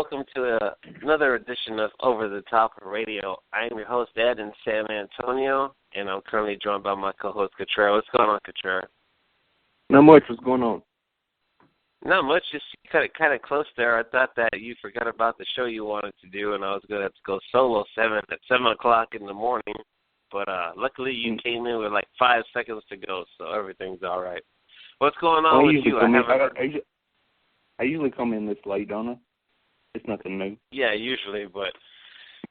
welcome to another edition of Over the Top Radio. I'm your host, Ed, in San Antonio, and I'm currently joined by my co-host, Cottrell. What's going on, Cottrell? Not much. What's going on? Not much. Just kind of close there. I thought that you forgot about the show you wanted to do, and I was going to have to go solo at 7 o'clock in the morning. But luckily, you came in with like 5 seconds to go, so everything's all right. What's going on with you? I usually come in this late, don't I? It's nothing new. Yeah, usually, but,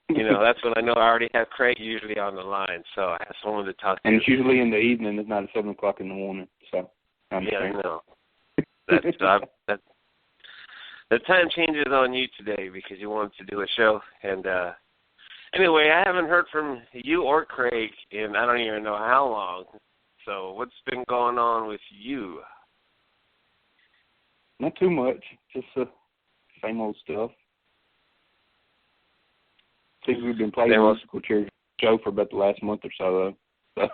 that's when I know I already have Craig usually on the line, so I have someone to talk to. And it's usually in the evening. It's not at 7 o'clock in the morning, so I understand. Yeah, I know. The time changes on you today because you wanted to do a show. And anyway, I haven't heard from you or Craig in I don't even know how long. So what's been going on with you? Not too much. Just the same old stuff. I think we've been playing a musical chair show for about the last month or so, though.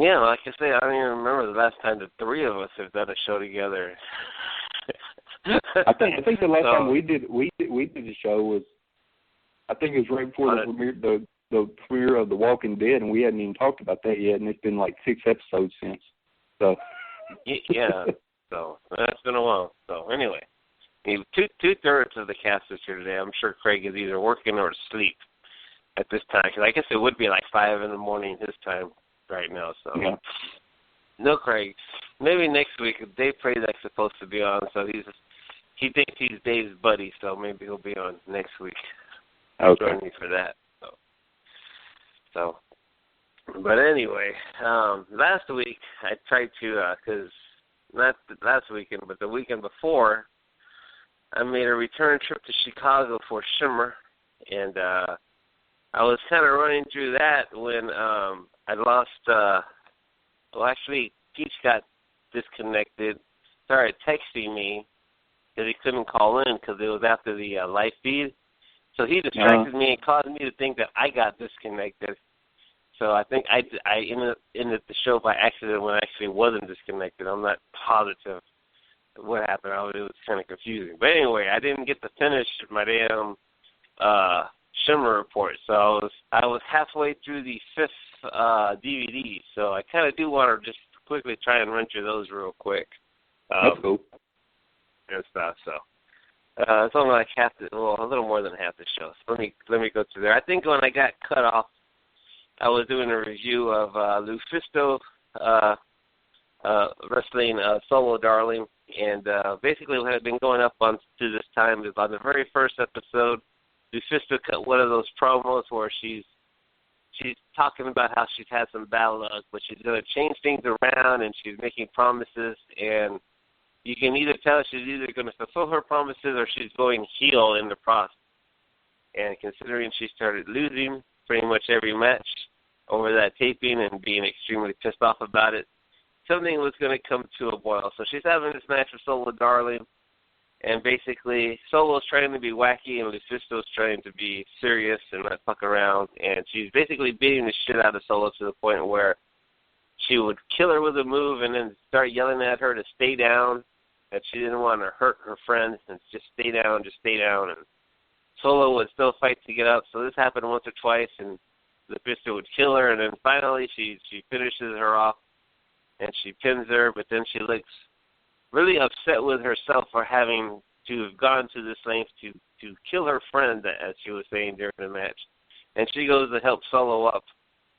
Yeah, like I say, I don't even remember the last time the three of us have done a show together. I think the last time we did a show was, I think it was right before the premiere of The Walking Dead, and we hadn't even talked about that yet, and it's been like 6 episodes since. So. Yeah, so that's been a while. So anyway, two-thirds of the cast is here today. I'm sure Craig is either working or asleep at this time, because I guess it would be like 5 in the morning his time right now. So yeah. No, Craig. Maybe next week. Dave Prazak's supposed to be on, so he thinks he's Dave's buddy, so maybe he'll be on next week. Okay. Join me for that. So. But anyway, last week I tried to, because not last weekend, but the weekend before, I made a return trip to Chicago for Shimmer, and I was kind of running through that when I lost, actually, Peach got disconnected, started texting me because he couldn't call in because it was after the live feed. So he distracted me and caused me to think that I got disconnected. So I think I ended the show by accident when I actually wasn't disconnected. I'm not positive what happened. It was kind of confusing. But anyway, I didn't get to finish my damn Shimmer report. So I was halfway through the 5th DVD. So I kind of do want to just quickly try and run through those real quick. That's cool. And stuff. So it's only like a little more than half the show. So let me go through there. I think when I got cut off, I was doing a review of Lufisto wrestling Solo Darling, and basically what had been going up on to this time is on the very first episode, Lufisto cut one of those promos where she's talking about how she's had some bad luck, but she's going to change things around, and she's making promises, and you can either tell she's either going to fulfill her promises or she's going heel in the process. And considering she started losing pretty much every match over that taping and being extremely pissed off about it, something was going to come to a boil. So she's having this match with Solo Darling, and basically Solo's trying to be wacky and Lufisto's trying to be serious and not fuck around, and she's basically beating the shit out of Solo to the point where she would kill her with a move and then start yelling at her to stay down, that she didn't want to hurt her friend, and just stay down, and Solo would still fight to get up. So this happened once or twice, and Lufisto would kill her, and then finally she finishes her off, and she pins her, but then she looks really upset with herself for having to have gone to this length to kill her friend, as she was saying during the match. And she goes to help Solo up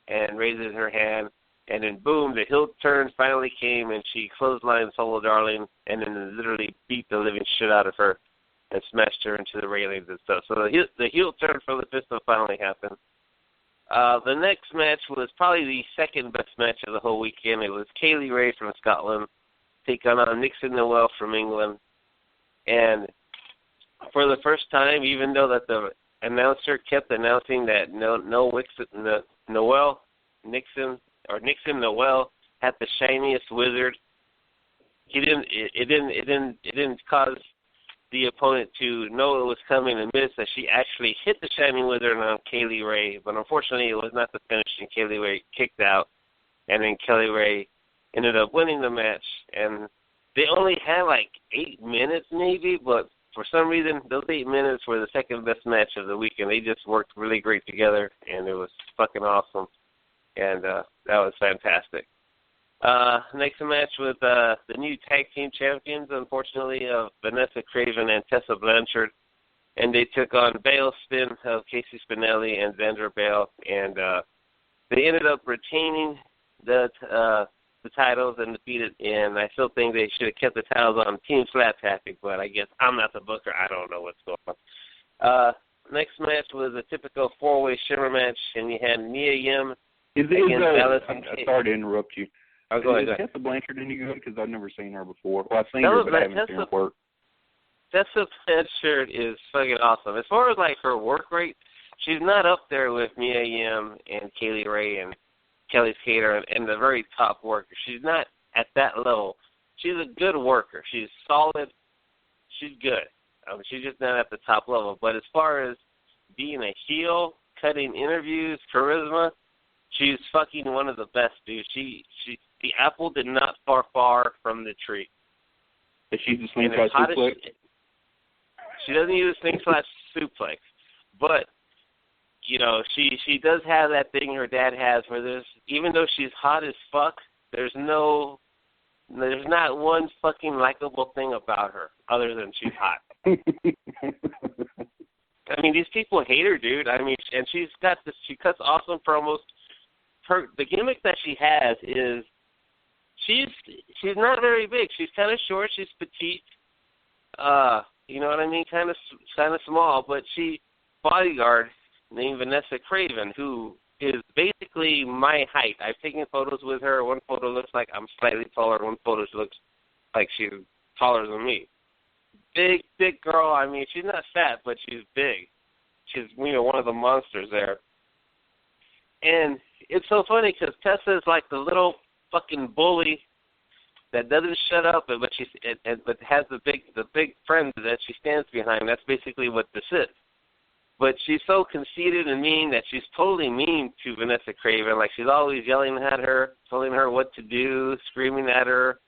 and raises her hand, and then boom, the heel turn finally came, and she clotheslined Solo Darling and then literally beat the living shit out of her and smashed her into the railings and stuff. So the heel turn for Lufisto finally happened. The next match was probably the second best match of the whole weekend. It was Kaylee Ray from Scotland taking on Nixon Noel from England. And for the first time, even though that the announcer kept announcing that Nixon Noel had the shiniest wizard, it didn't cause the opponent to know it was coming and miss that she actually hit the Shining Wizard on Kaylee Ray, but unfortunately it was not the finish, and Kaylee Ray kicked out, and then Kaylee Ray ended up winning the match, and they only had like 8 minutes maybe, but for some reason, those 8 minutes were the second best match of the weekend. They just worked really great together, and it was fucking awesome. And that was fantastic. Next match with the new tag team champions, unfortunately, of Vanessa Craven and Tessa Blanchard. And they took on Bale Spin of Casey Spinelli and Xandra Bale. And they ended up retaining the titles and defeated. And I still think they should have kept the titles on Team Slap Tactic, but I guess I'm not the booker. I don't know what's going on. Next match was a typical four-way shimmer match, and you had Mia Yim against Alice. I'm sorry to interrupt you. Go ahead. Is Tessa Blanchard any good? Because I've never seen her before. Well, I've seen her, but I haven't seen her work. Tessa Blanchard is fucking awesome. As far as, like, her work rate, she's not up there with Mia Yim and Kaylee Ray and Kelly Skater and the very top worker. She's not at that level. She's a good worker. She's solid. She's good. She's just not at the top level. But as far as being a heel, cutting interviews, charisma, she's fucking one of the best, dude. The apple did not fall far from the tree. Is she the slingshot suplex? She doesn't use slingshot suplex, but you know she does have that thing her dad has, where there's, even though she's hot as fuck, there's not one fucking likable thing about her other than she's hot. I mean, these people hate her, dude. I mean, and she's got this. She cuts awesome promos. The gimmick that she has is she's not very big. She's kind of short. She's petite. You know what I mean? Kind of small. But she bodyguard named Vanessa Craven, who is basically my height. I've taken photos with her. One photo looks like I'm slightly taller. One photo looks like she's taller than me. Big girl. I mean, she's not fat, but she's big. She's, you know, one of the monsters there. And it's so funny because Tessa is like the little fucking bully that doesn't shut up, but has the big friend that she stands behind. That's basically what this is. But she's so conceited and mean that she's totally mean to Vanessa Craven. Like, she's always yelling at her, telling her what to do, screaming at her,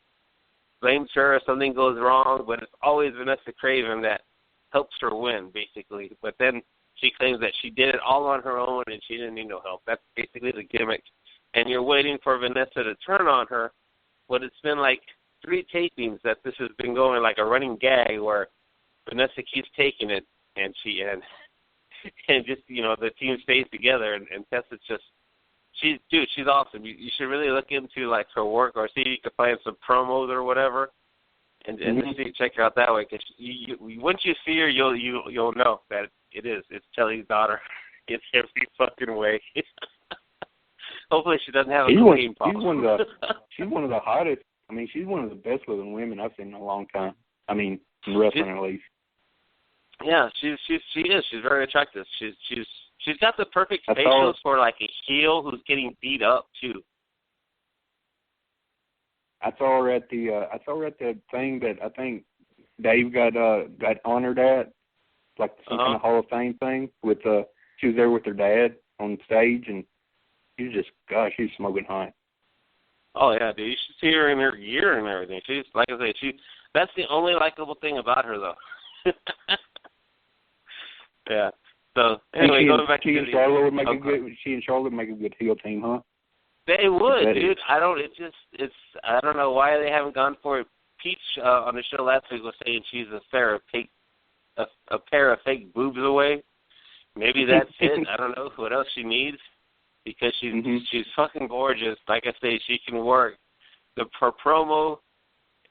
blames her if something goes wrong. But it's always Vanessa Craven that helps her win, basically. But then she claims that she did it all on her own and she didn't need no help. That's basically the gimmick. And you're waiting for Vanessa to turn on her. But it's been like 3 tapings that this has been going like a running gag where Vanessa keeps taking it and and just, you know, the team stays together and Tessa's just, she's awesome. You should really look into like her work or see if you can find some promos or whatever and just check her out that way. Because once you see her, you'll know that it's Kelly's daughter. It's every fucking way. Hopefully she doesn't have a cocaine problem. She's one of the hottest. I mean, she's one of the best looking women I've seen in a long time. I mean, in wrestling at least. Yeah, she is. She's very attractive. She's got the perfect facials for like a heel who's getting beat up too. I saw her at the thing that I think Dave got honored at, like some kind of Hall of Fame thing with she was there with her dad on stage and she's just, gosh, she's smoking hot. Oh yeah, dude, you should see her in her gear and everything. She's, like I say, that's the only likable thing about her though. Yeah. So anyway, going back to she and Charlotte would make a good heel team, huh? They would, dude. I don't know why they haven't gone for it. Peach on the show last week was saying she's a pair of fake boobs away. Maybe that's it. I don't know what else she needs because she's fucking gorgeous. Like I say, she can work. Her promo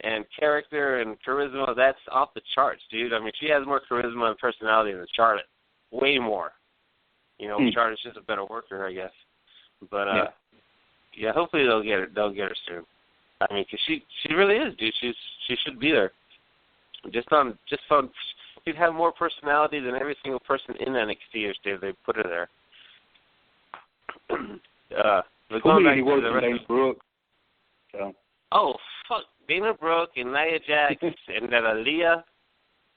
and character and charisma, that's off the charts, dude. I mean, she has more charisma and personality than Charlotte. Way more. You know, Charlotte's just a better worker, I guess. But yeah, hopefully they'll get her soon. I mean, 'cause she really is, dude. She should be there. She'd have more personality than every single person in NXT if they put her there. But going back to the rest of Brooke. So. Oh fuck, Dana Brooke and Nia Jax and Aaliyah.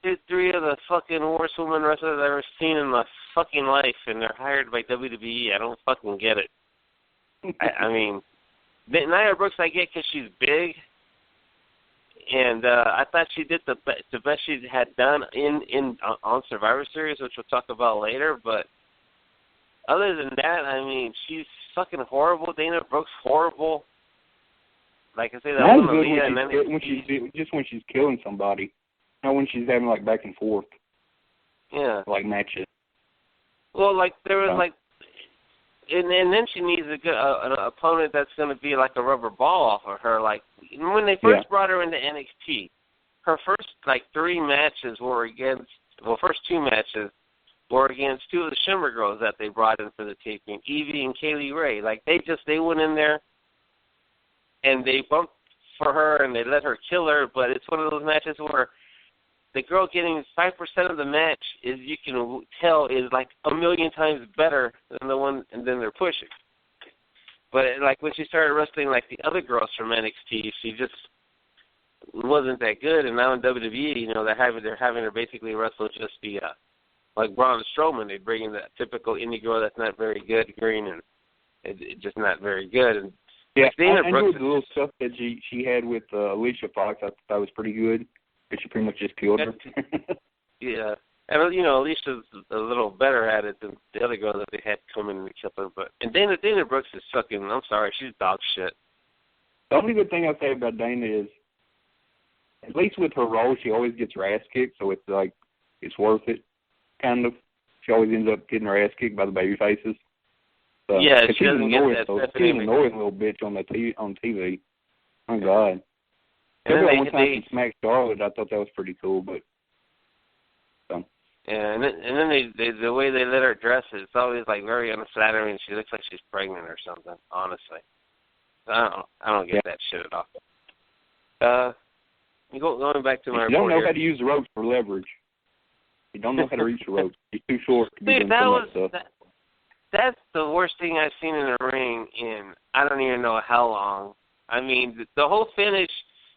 They're 3 of the fucking worst women wrestlers I've ever seen in my fucking life, and they're hired by WWE. I don't fucking get it. I mean, Nia Brooks I get because she's big, And I thought she did the best she had done on Survivor Series, which we'll talk about later. But other than that, I mean, she's fucking horrible. Dana Brooke's horrible. Like I say, that one Aaliyah, and then when she's killing somebody, not when she's having like back and forth. Yeah. Like matches. Well, like there was like, and then she needs an opponent that's going to be like a rubber ball off of her. Like when they first brought her into NXT, her first like 3 matches were against, first 2 matches were against 2 of the Shimmer girls that they brought in for the taping, Evie and Kaylee Ray. Like they went in there and they bumped for her and they let her kill her, but it's one of those matches where the girl getting 5% of the match is, you can tell, is like a million times better than the one, and then they're pushing. But like when she started wrestling like the other girls from NXT, she just wasn't that good. And now in WWE, you know, they're having her basically wrestle just the like Braun Strowman. They bring in that typical indie girl that's not very good, green, and it's just not very good. And yeah, I enjoyed the little stuff that she had with Alicia Fox. I thought that was pretty good. But she pretty much just killed her. Yeah. And, you know, Alicia's a little better at it than the other girl that they had come in and kill her. And Dana Brooks is fucking, I'm sorry, she's dog shit. The only good thing I'll say about Dana is, at least with her role, she always gets her ass kicked, so it's like, it's worth it, kind of. She always ends up getting her ass kicked by the baby faces. So, yeah, she doesn't get that. She's an annoying little bitch on TV. Oh, God. And one time she smacked Charlotte, I thought that was pretty cool, but yeah, and then they the way they let her dress, it's always like very unflattering. She looks like she's pregnant or something. Honestly, I don't get that shit at all. Going back to my report, you don't know how to use the ropes for leverage. You don't know how to reach the ropes. You're too short to be doing so much stuff. That's the worst thing I've seen in a ring in I don't even know how long. I mean, the whole finish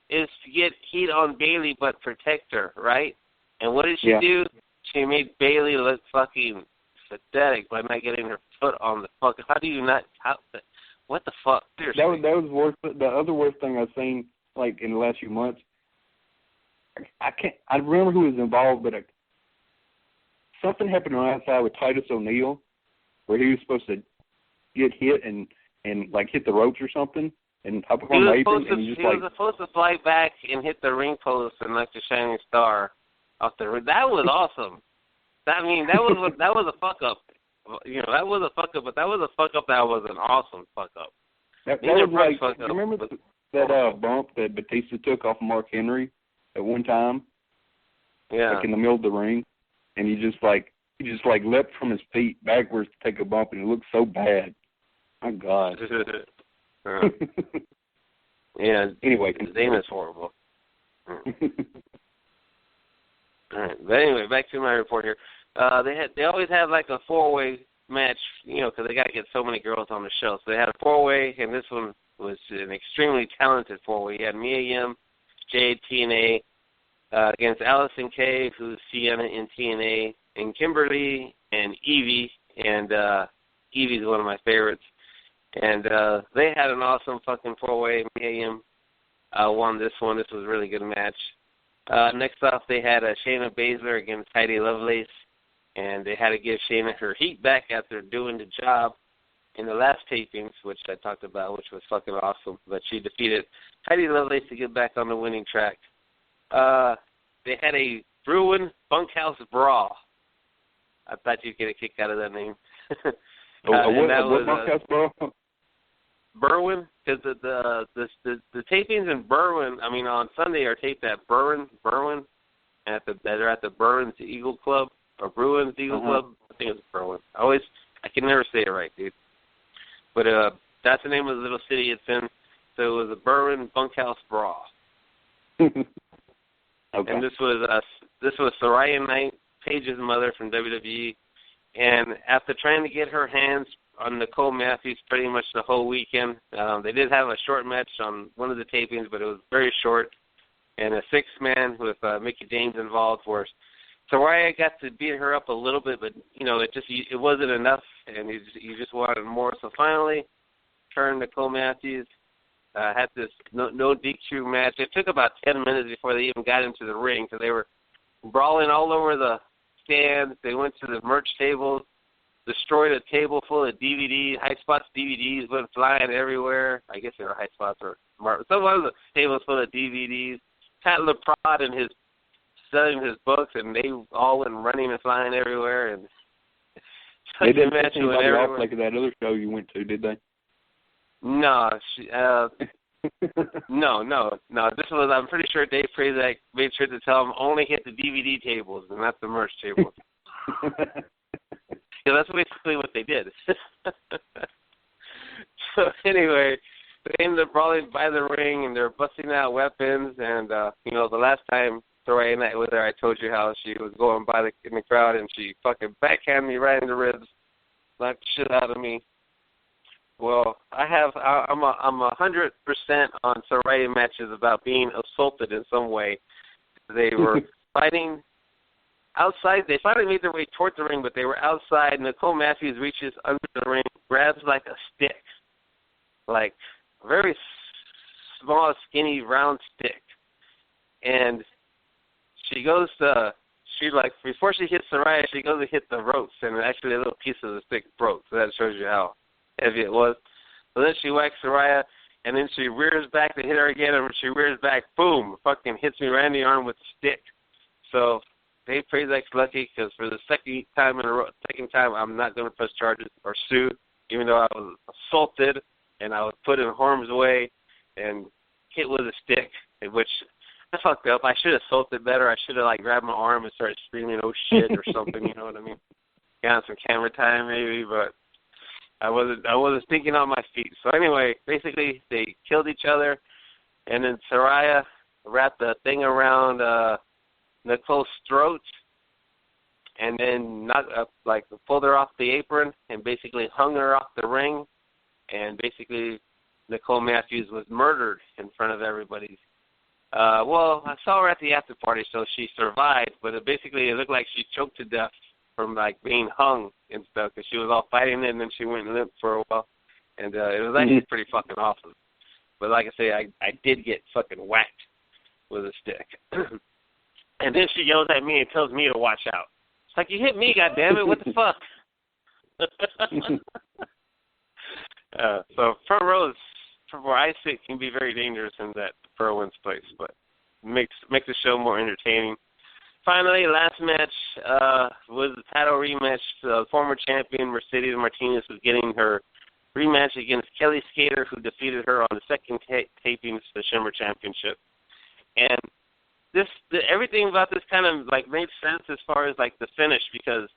is to get heat on Bayley but protect her, right? And what did she do? She made Bayley look fucking pathetic by not getting her foot on the fuck. How do you not? What the fuck? Seriously. That was worse. The other worst thing I've seen, like in the last few months. I remember who was involved, but something happened on the outside with Titus O'Neil, where he was supposed to get hit and like hit the ropes or something. And up on the apron, and he was supposed to fly back and hit the ring post and like the shining star off the ring. That was awesome. That was a fuck up. You know, that was a fuck up, but that was a fuck up that was an awesome fuck up. That was like, you remember that bump that Batista took off Mark Henry at one time? Yeah. Like in the middle of the ring, and he just leapt from his feet backwards to take a bump, and it looked so bad. My God. Yeah. Anyway, Dana's horrible. All right. But anyway, back to my report here. They always have like a 4-way match, you know, because they got to get so many girls on the show. So they had a 4-way, and this one was an extremely talented 4-way. You had Mia Yim, Jade, TNA, against Allison Kay, who's Sienna in TNA, and Kimberly and Evie, and Evie's one of my favorites. And they had an awesome fucking 4-way. Mia Yim won this one. This was a really good match. Next off, they had Shayna Baszler against Heidi Lovelace, and they had to give Shayna her heat back after doing the job in the last tapings, which I talked about, which was fucking awesome. But she defeated Heidi Lovelace to get back on the winning track. They had a Bruin Bunkhouse Brawl. I thought you'd get a kick out of that name. What Bunkhouse Brawl? Berwyn, because the tapings in Berwyn, I mean on Sunday are taped at Berwyn, they're at the Bruins Eagle Club or Bruins Eagle Club. I think it's Berwyn. I can never say it right, dude. But that's the name of the little city it's in. So it was a Berwyn Bunkhouse Brawl. Okay. And this was Saraya Knight, Paige's mother from WWE, and after trying to get her hands on Nicole Matthews pretty much the whole weekend. They did have a short match on one of the tapings, but it was very short. And a 6-man with Mickie James involved, where Saraya got to beat her up a little bit, but you know it wasn't enough, and you just wanted more. So finally, turned Nicole Matthews, had this no DQ match. It took about 10 minutes before they even got into the ring because they were brawling all over the stands. They went to the merch tables, destroyed a table full of DVDs, High Spots DVDs went flying everywhere. I guess they were High Spots or some of the tables full of DVDs. Pat LaPrade and his selling his books, and they all went running and flying everywhere. And they didn't piss anybody off like that other show you went to, did they? No, no. This was, I'm pretty sure Dave Prazak made sure to tell him only hit the DVD tables and not the merch tables. Yeah, that's basically what they did. So anyway, they ended up brawling by the ring and they're busting out weapons. And the last time Soraya Night was there, I told you how she was going by in the crowd and she fucking backhanded me right in the ribs, knocked the shit out of me. Well, I'm 100% on Soraya matches about being assaulted in some way. They were fighting outside. They finally made their way toward the ring, but they were outside. Nicole Matthews reaches under the ring, grabs like a stick, like a very small, skinny, round stick, and she goes to. Before she hits Soraya, she goes to hit the ropes, and actually a little piece of the stick broke. So that shows you how heavy it was. So then she whacks Soraya, and then she rears back to hit her again, and when she rears back, boom, fucking hits me right in the arm with the stick. So Dave Prazak's lucky because for the second time I'm not going to press charges or sue, even though I was assaulted and I was put in harm's way and hit with a stick, which I fucked up. I should have assaulted better. I should have grabbed my arm and started screaming, "Oh shit" or something. You know what I mean? Got some camera time maybe, but I wasn't thinking on my feet. So anyway, basically they killed each other, and then Soraya wrapped the thing around Nicole's throat, and then pulled her off the apron and basically hung her off the ring, and basically Nicole Matthews was murdered in front of everybody. Well, I saw her at the after party, so she survived, but it looked like she choked to death from being hung and stuff, because she was all fighting it, and then she went limp for a while, and it was actually pretty fucking awesome. But like I say, I did get fucking whacked with a stick. And then she yells at me and tells me to watch out. It's like, you hit me, goddammit, what the fuck? So front rows, from where I sit, can be very dangerous in that Perwin's place, but makes the show more entertaining. Finally, last match was the title rematch. The former champion Mercedes Martinez was getting her rematch against Kelly Skater, who defeated her on the second taping of the Shimmer Championship. And everything about this kind of made sense as far as the finish, because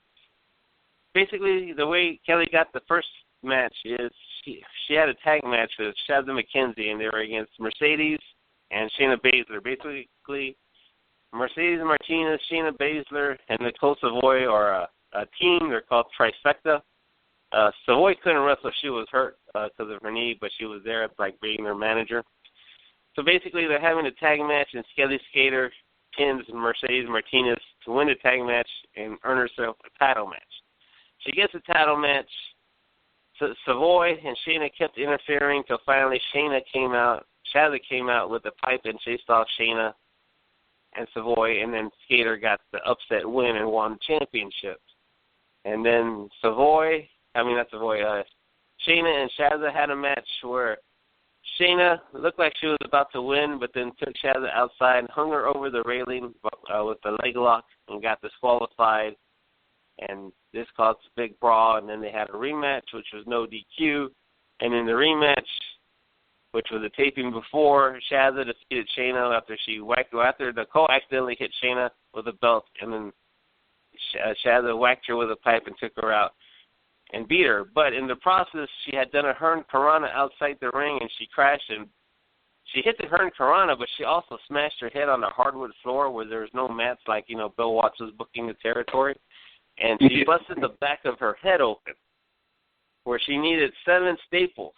basically the way Kelly got the first match is she had a tag match with Shazza McKenzie, and they were against Mercedes and Shayna Baszler. Basically, Mercedes Martinez, Shayna Baszler, and Nicole Savoy are a team. They're called Trifecta. Savoy couldn't wrestle. She was hurt because of her knee, but she was there being their manager. So basically, they're having a tag match, and Kelly Skater pins Mercedes Martinez to win the tag match and earn herself a title match. She gets a title match. Savoy and Shayna kept interfering until finally Shazza came out with the pipe and chased off Shayna and Savoy, and then Skater got the upset win and won the championship. And then Shayna and Shazza had a match where Shayna looked like she was about to win, but then took Shazza outside, hung her over the railing with the leg lock, and got disqualified. And this caused a big brawl, and then they had a rematch, which was no DQ. And in the rematch, which was a taping before, Shazza defeated Shayna after Nicole accidentally hit Shayna with a belt, and then Shazza whacked her with a pipe and took her out and beat her. But in the process, she had done a Hurricane Piranha outside the ring, and she crashed, and she hit the Hurricane Piranha, but she also smashed her head on the hardwood floor where there was no mats Bill Watts was booking the territory. And she busted the back of her head open, where she needed 7 staples.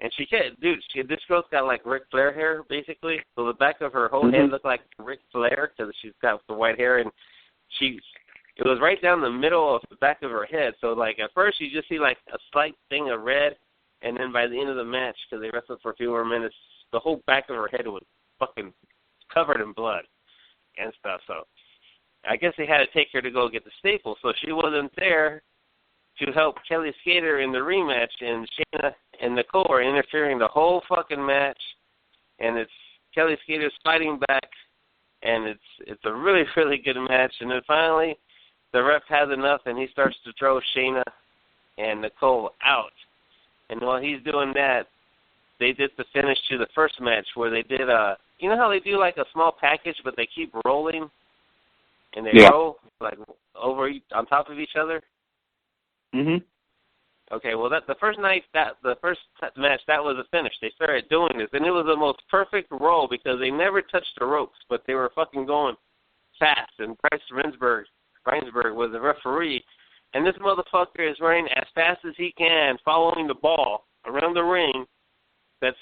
And this girl's got Ric Flair hair, basically. So the back of her whole head looked like Ric Flair because she's got the white hair. And it was right down the middle of the back of her head. So, at first you just see, a slight thing of red. And then by the end of the match, because they wrestled for a few more minutes, the whole back of her head was fucking covered in blood and stuff. So I guess they had to take her to go get the staples. So she wasn't there to help Kelly Skater in the rematch, and Shayna and Nicole are interfering the whole fucking match. And it's Kelly Skater's fighting back, and it's a really, really good match. And then finally, the ref has enough, and he starts to throw Shayna and Nicole out. And while he's doing that, they did the finish to the first match where they did you know how they do like a small package, but they keep rolling, and they roll like over on top of each other. Mhm. Okay, well the first match that was a finish. They started doing this, and it was the most perfect roll because they never touched the ropes, but they were fucking going fast. And Bryce Reinsberg was the referee, and this motherfucker is running as fast as he can, following the ball around the ring. That's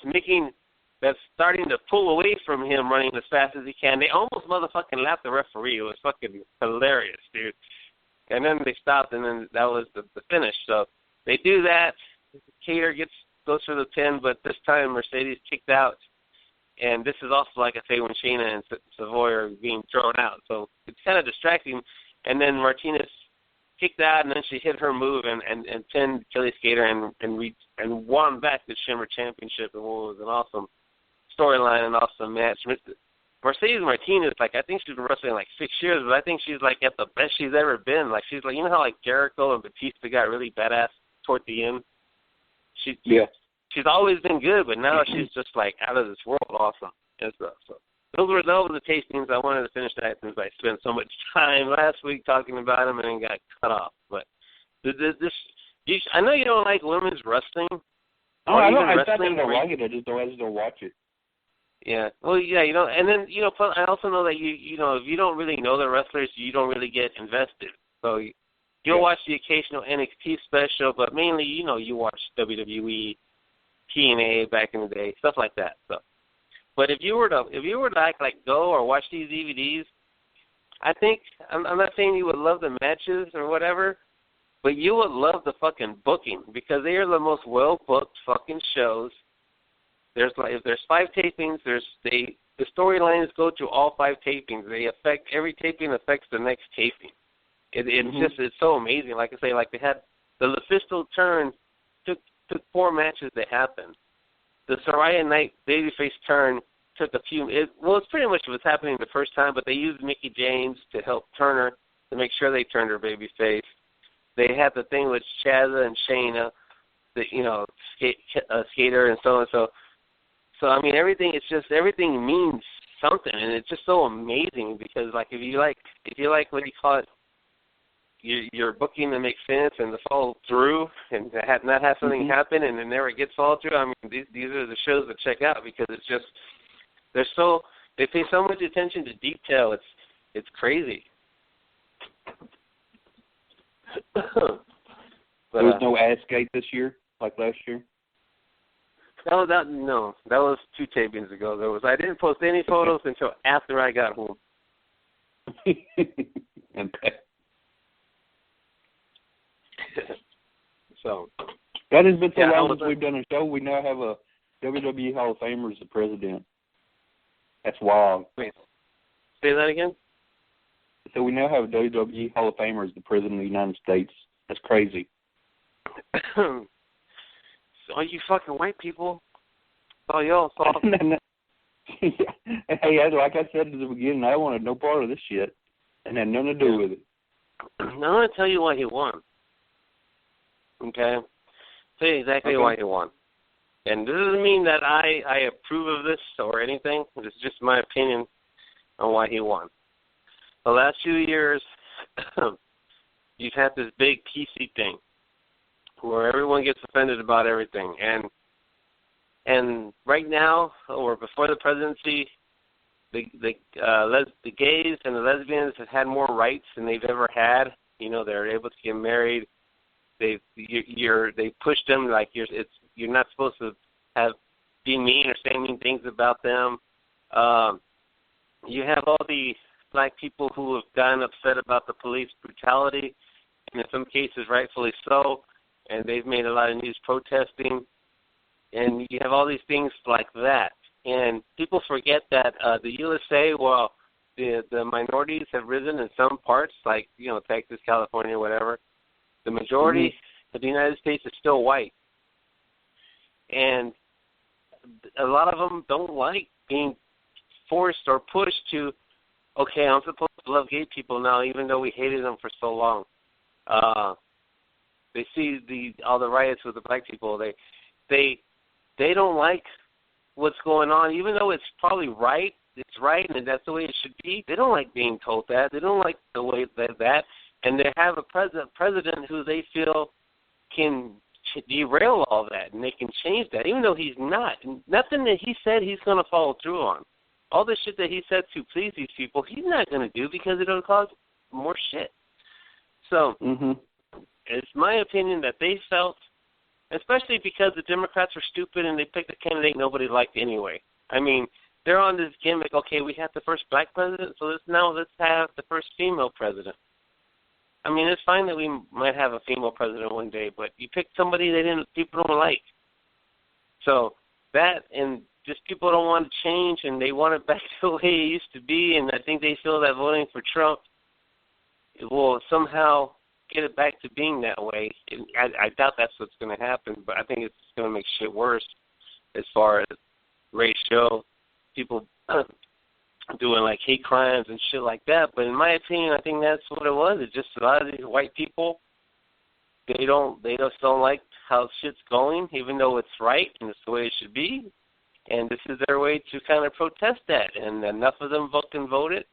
starting to pull away from him, running as fast as he can. They almost motherfucking lapped the referee. It was fucking hilarious, dude. And then they stopped, and then that was the finish. So they do that. Cater goes for the pin, but this time Mercedes kicked out. And this is also, like I say, when Shayna and Savoy are being thrown out. So it's kind of distracting. And then Martinez kicked out, and then she hit her move and pinned Kelly Skater and won back the Shimmer Championship. And what was an awesome storyline and awesome match. Mercedes Martinez, like, I think she's been wrestling like 6 years, but I think she's like at the best she's ever been. Like, she's like, you know how like Jericho and Batista got really badass toward the end? She's always been good, but now she's just like out of this world awesome and stuff. So those were the tastings. I wanted to finish that since I spent so much time last week talking about them and then got cut off. But I know you don't like women's wrestling. Oh, I don't like it. I just don't watch it. Yeah. Well, yeah, you know, and then, you know, I also know that you know, if you don't really know the wrestlers, you don't really get invested. So you'll watch the occasional NXT special, but mainly, you know, you watch WWE, TNA back in the day, stuff like that. So, but if you were to like go or watch these DVDs, I think I'm not saying you would love the matches or whatever, but you would love the fucking booking because they are the most well booked fucking shows. If there's 5 tapings, the storylines go to all 5 tapings. Every taping affects the next taping. It's so amazing. Like I say, like they had the Lufisto turn took 4 matches to happen. The Saraya Knight babyface turn took a few. It's pretty much what's happening the first time, but they used Mickie James to help Turner to make sure they turned her babyface. They had the thing with Shazza and Shayna, Skater and so and so. So I mean, everything means something, and it's just so amazing because, like, if you like what do you call it, your booking that makes sense and to follow through, and not have something happen and then never get followed through. I mean, these are the shows to check out because it's just they pay so much attention to detail. It's crazy. There was no ass skate this year like last year. No, that was 2 tapings ago. I didn't post any photos until after I got home. Okay. So that has been so long since we've done a show. We now have a WWE Hall of Famer as the president. That's wild. Wait, say that again? So we now have a WWE Hall of Famer as the president of the United States. That's crazy. All you fucking white people, all y'all saw. Hey, like I said at the beginning, I wanted no part of this shit, and had nothing to do with it. Now I'm going to tell you why he won. Okay? Tell you exactly why he won. And this doesn't mean that I approve of this or anything. It's just my opinion on why he won. The last few years, you've had this big PC thing where everyone gets offended about everything. And right now, or before the presidency, the gays and the lesbians have had more rights than they've ever had. You know, they're able to get married. They push them like you're not supposed to be mean or say mean things about them. You have all the black people who have gotten upset about the police brutality, and in some cases rightfully so. And they've made a lot of news protesting. and you have all these things like that. And people forget that the USA, well, the minorities have risen in some parts, like, Texas, California, whatever. The majority of the United States is still white. And a lot of them don't like being forced or pushed to, okay, I'm supposed to love gay people now, even though we hated them for so long. They see all the riots with the black people. They don't like what's going on, even though it's probably right. It's right, and that's the way it should be. They don't like being told that. They don't like the way that. And they have a president who they feel can derail all that, and they can change that, even though he's not. Nothing that he said he's going to follow through on. All the shit that he said to please these people, he's not going to do because it'll cause more shit. So it's my opinion that they felt, especially because the Democrats were stupid and they picked a candidate nobody liked anyway. I mean, they're on this gimmick, okay, we have the first black president, so let's have the first female president. I mean, it's fine that we might have a female president one day, but you picked somebody people don't like. So that, and just people don't want to change, and they want it back to the way it used to be, and I think they feel that voting for Trump will somehow get it back to being that way. And I doubt that's what's going to happen, but I think it's going to make shit worse as far as racial, people doing like hate crimes and shit like that. But in my opinion, I think that's what it was. It's just a lot of these white people, they just don't like how shit's going, even though it's right and it's the way it should be. And this is their way to kind of protest that. And enough of them voted,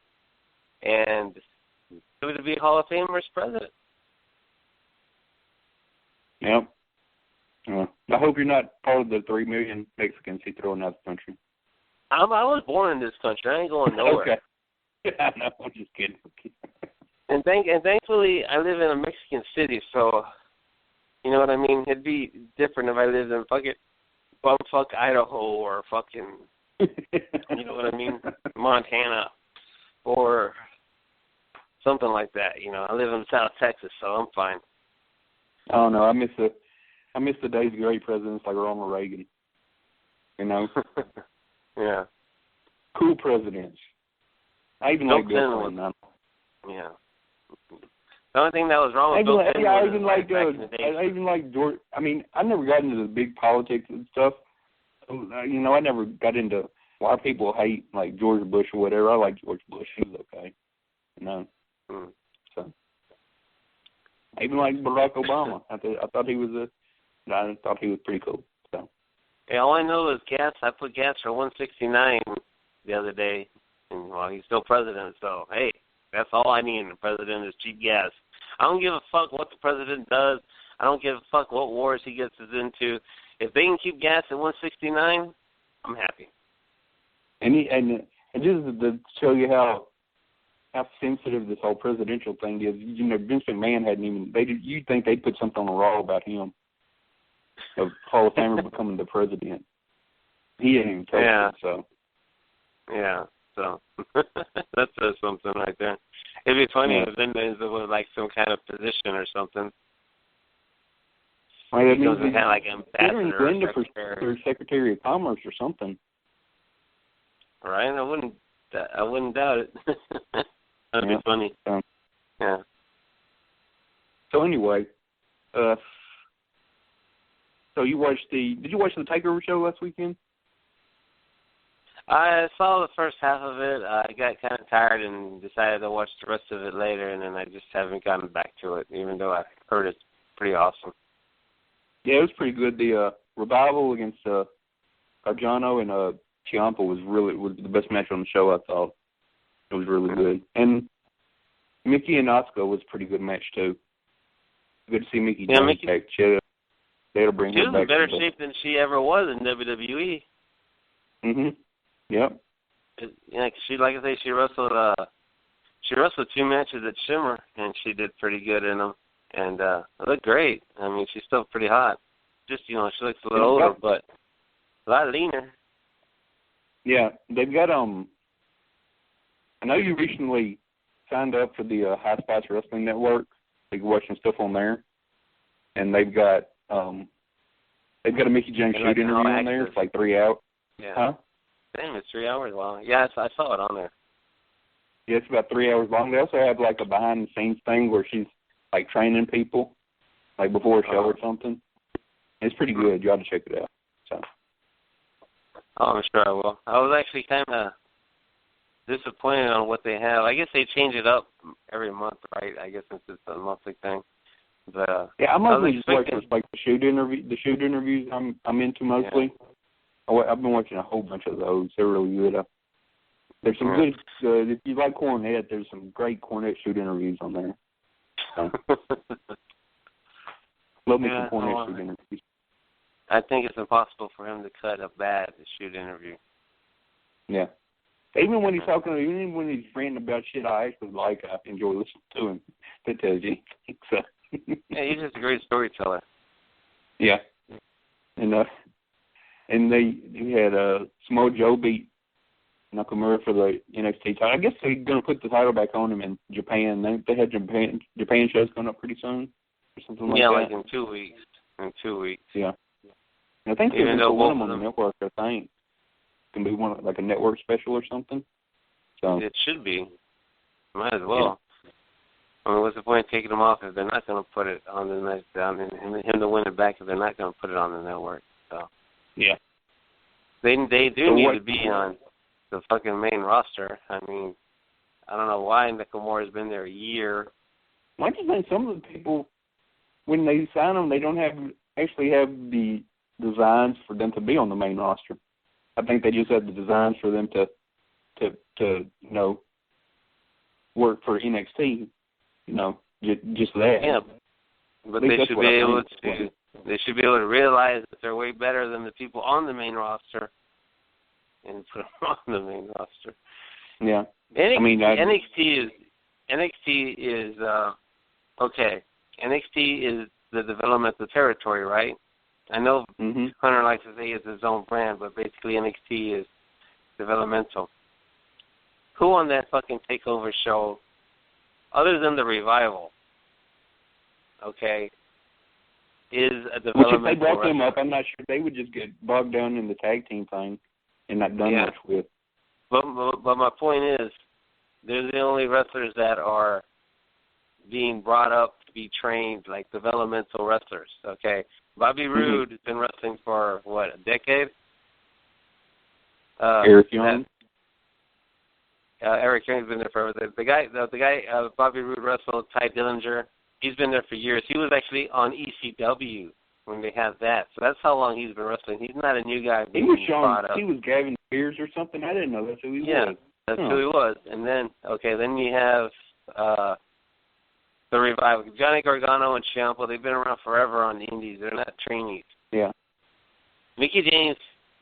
and it would be a Hall of Famer's president. Yep. I hope you're not part of the 3 million Mexicans he thrown out of the country. I was born in this country. I ain't going nowhere. Okay. Yeah, no, I'm just kidding. And thankfully, I live in a Mexican city, so you know what I mean. It'd be different if I lived in bumfuck Idaho or fucking, you know what I mean, Montana or something like that. I live in South Texas, so I'm fine. Oh no, I miss the days of great presidents like Ronald Reagan. Yeah. Cool presidents. I even like Bill Clinton. Yeah. The only thing that was wrong with Bill Clinton I even like George. I mean, I never got into the big politics and stuff. I never got into why people hate like George Bush or whatever. I like George Bush. He was okay. So I even like Barack Obama. I thought he was pretty cool. So. Yeah, all I know is gas. I put gas for $1.69 the other day, and he's still president. So hey, that's all I need in a president is cheap gas. I don't give a fuck what the president does. I don't give a fuck what wars he gets us into. If they can keep gas at $1.69, I'm happy. And just to show you how sensitive this whole presidential thing is, Vince McMahon hadn't even. You'd think they'd put something on the Raw about him, of Hall of Famer becoming the president. He ain't even told it, so. Yeah, so that says something right there. It'd be funny if Vince was like some kind of position or something. Well, that means kind of like ambassador or secretary. For Secretary of Commerce or something. Right? I wouldn't doubt it. That'd be funny. Yeah. So anyway, so did you watch the Takeover show last weekend? I saw the first half of it. I got kind of tired and decided to watch the rest of it later, and then I just haven't gotten back to it, even though I heard it's pretty awesome. Yeah, it was pretty good. The Revival against Gargano and Ciampa was the best match on the show, I thought. It was really good. And Mickey and Asuka was a pretty good match, too. Good to see Mickey back. They'll bring her back. She was in better shape than she ever was in WWE. Yep. Yeah, cause like I say, she wrestled 2 matches at Shimmer, and she did pretty good in them. And it looked great. I mean, she's still pretty hot. Just, she looks a little older, but a lot leaner. Yeah, they've got, I know you recently signed up for the High Spots Wrestling Network. You can watch some stuff on there. And they've got They've got a Mickey James shoot interview on there. It's like 3 hours. Yeah. Huh? Damn, it's 3 hours long. Yeah, I saw it on there. Yeah, it's about 3 hours long. They also have like a behind-the-scenes thing where she's like training people, like before a show or something. It's pretty good. You ought to check it out. So. Oh, I'm sure I will. I was actually kind of disappointed on what they have. I guess they change it up every month, right? I guess since it's a monthly thing. But yeah, I'm mostly just watching like the shoot interviews. I'm into mostly. Yeah. I've been watching a whole bunch of those. They're really good. There's some good. If you like Cornette, there's some great Cornette shoot interviews on there. So. Love me some Cornette shoot interviews. I think it's impossible for him to cut a bad shoot interview. Yeah. Even when he's even when he's ranting about shit I actually like, I enjoy listening to him. That tells you. So. Yeah, he's just a great storyteller. Yeah. And they had Samoa Joe beat Nakamura for the NXT title. I guess they're going to put the title back on him in Japan. They had Japan shows coming up pretty soon or something like that. Yeah, like in 2 weeks. Yeah. And I think they're going to put one on the network, I think. It can be one like a network special or something. So it should be. Might as well. Yeah. I mean, what's the point of taking them off if they're not going to put it on the next down and him to win it back if they're not going to put it on the network? So yeah, they do need to be on the fucking main roster. I mean, I don't know why Nakamura's been there a year. I just think some of the people, when they sign them, they don't actually have the designs for them to be on the main roster. I think they just have the designs for them to work for NXT. Just that. Yeah, but they should be able to. They should be able to realize that they're way better than the people on the main roster, and put them on the main roster. Yeah, NXT is okay. NXT is the developmental territory, right? I know Hunter likes to say it's his own brand, but basically NXT is developmental. Who on that fucking takeover show, other than the Revival, okay, is a developmental Which if they brought wrestler. them up, I'm not sure they would just get bogged down in the tag team thing and not done much with. But my point is, they're the only wrestlers that are being brought up to be trained like developmental wrestlers, okay? Bobby Roode has been wrestling for, what, a decade? Eric Young? Eric Young's been there forever. The guy, Bobby Roode wrestled Ty Dillinger. He's been there for years. He was actually on ECW when they had that. So that's how long he's been wrestling. He's not a new guy. He was Gavin Spears or something. I didn't know that's who he was. Yeah, that's who he was. And then, then you have the Revival. Johnny Gargano and Ciampa, they've been around forever on the indies. They're not trainees. Yeah. Mickie James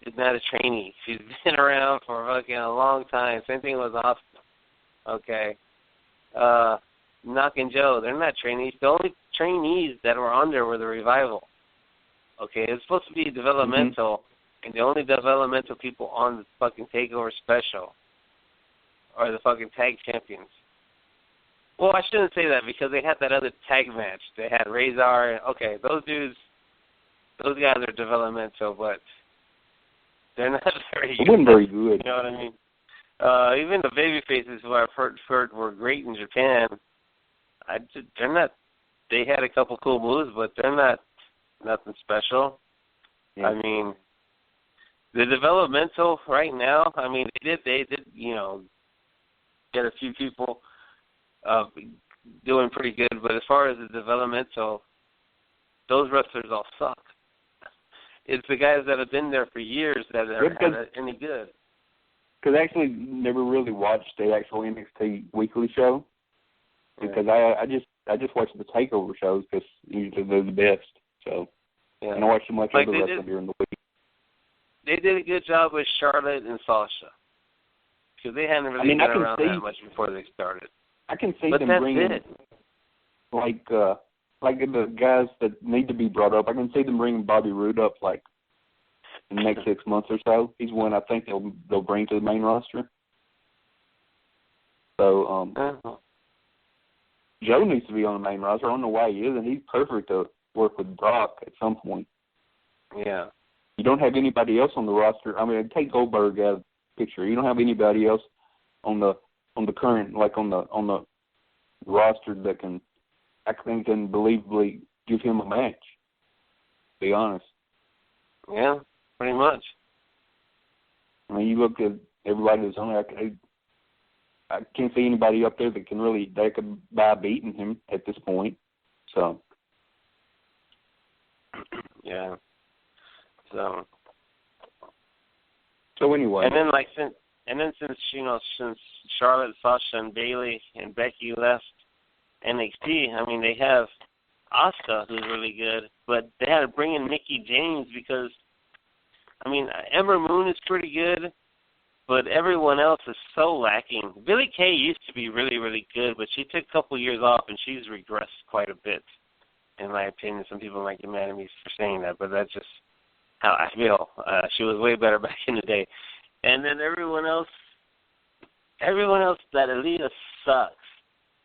is not a trainee. She's been around for fucking a long time. Same thing with Austin. Okay. Knock and Joe, they're not trainees. The only trainees that were on there were the Revival. Okay, it's supposed to be developmental, and the only developmental people on the fucking TakeOver special are the fucking tag champions. Well, I shouldn't say that because they had that other tag match. They had Razor. Okay, those guys are developmental, but they're not very good. They weren't very good. You know what I mean? Even the baby faces who I've heard were great in Japan, they're not. They had a couple cool moves, but they're not nothing special. Yeah. I mean, the developmental right now. I mean, they did, get a few people doing pretty good, but as far as the developmental, those wrestlers all suck. It's the guys that have been there for years that are any good. Because I actually never really watched the actual NXT weekly show because I just watch the takeover shows because usually they're the best. So I don't watch so much of the wrestling during the week. They did a good job with Charlotte and Sasha because they hadn't really been around that much before they started. I can see them bringing like the guys that need to be brought up. I can see them bringing Bobby Roode up like in the next 6 months or so. He's one I think they'll bring to the main roster. So Joe needs to be on the main roster. I don't know why he isn't. He's perfect to work with Brock at some point. Yeah. You don't have anybody else on the roster. I mean, take Goldberg out of the picture. You don't have anybody else on the current, like on the roster that can, I think, can believably give him a match. To be honest. Yeah, pretty much. I mean, you look at everybody that's on there. I can't see anybody up there that could buy beating him at this point. So. Yeah. So anyway. And then since Charlotte, Sasha, and Bayley and Becky left NXT, I mean, they have Asuka, who's really good, but they had to bring in Mickie James because, I mean, Ember Moon is pretty good, but everyone else is so lacking. Billie Kay used to be really, really good, but she took a couple years off, and she's regressed quite a bit, in my opinion. Some people might get mad at me for saying that, but that's just how I feel. She was way better back in the day. And then everyone else, that Aliyah sucks.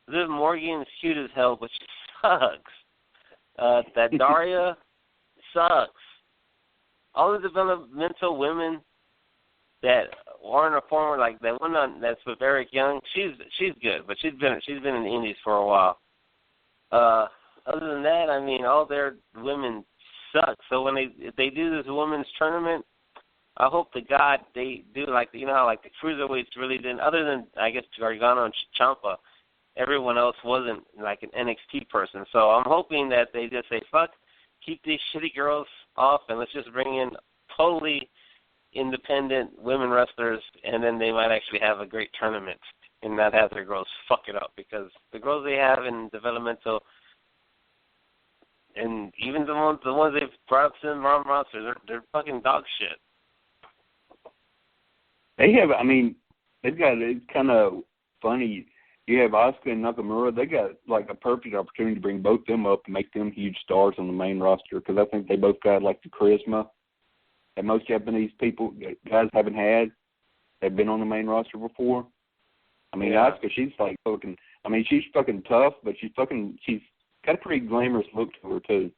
Liv Morgan is cute as hell, but she sucks. That Daria sucks. All the developmental women that aren't a former, like that one that's with Eric Young, she's good, but she's been in the Indies for a while. Other than that, I mean, all their women suck. So when they do this women's tournament, I hope to God they do like how like the cruiserweights really didn't. Other than I guess Gargano and Ciampa, everyone else wasn't like an NXT person. So I'm hoping that they just say fuck, keep these shitty girls off, and let's just bring in totally independent women wrestlers, and then they might actually have a great tournament and not have their girls fuck it up, because the girls they have in developmental, and even the ones they've brought up to the roster, they're fucking dog shit. They have, I mean, they've got, it's kind of funny. You have Asuka and Nakamura. They got like a perfect opportunity to bring both them up and make them huge stars on the main roster, because I think they both got like the charisma that most Japanese guys haven't had. They've been on the main roster before. I mean, yeah. Asuka, she's like fucking, I mean, she's fucking tough, but she's got a pretty glamorous look to her too.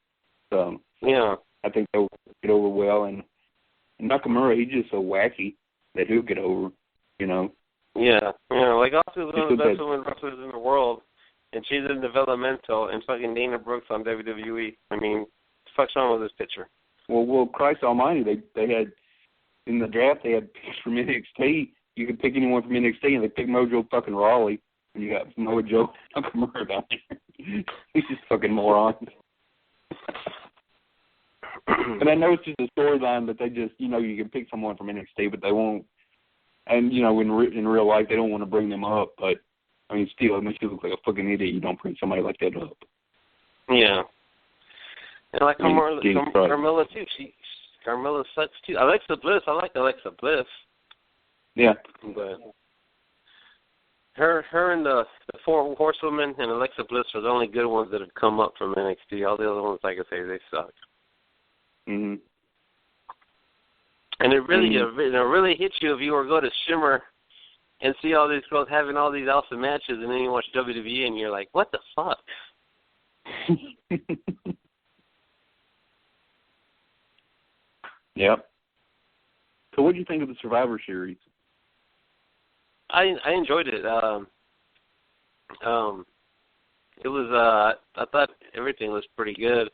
So yeah, I think they'll get over well. And Nakamura, he's just so wacky that he'll get over, you know. Yeah, like Asuka's one of the best women wrestlers in the world, and she's in developmental, and fucking Dana Brooks on WWE. I mean, what the fuck's wrong with this picture? Well, Christ Almighty, they had in the draft they had picks from NXT. You could pick anyone from NXT, and they picked Mojo fucking Rawley, and you got Mojo Nakamura down there. He's just fucking moron. And I know it's just a storyline that they just, you can pick someone from NXT, but they won't. And, in real life, they don't want to bring them up. But, I mean, still, it makes you look like a fucking idiot. You don't bring somebody like that up. Yeah. And like Carmella, too. Carmella sucks, too. Alexa Bliss, I like Alexa Bliss. Yeah. But her and the four horsewomen and Alexa Bliss are the only good ones that have come up from NXT. All the other ones, like I say, they suck. Mm-hmm. And it really hits you if you were to go to Shimmer and see all these girls having all these awesome matches, and then you watch WWE and you're like, what the fuck? Yep. So what did you think of the Survivor Series? I enjoyed it. It was I thought everything was pretty good.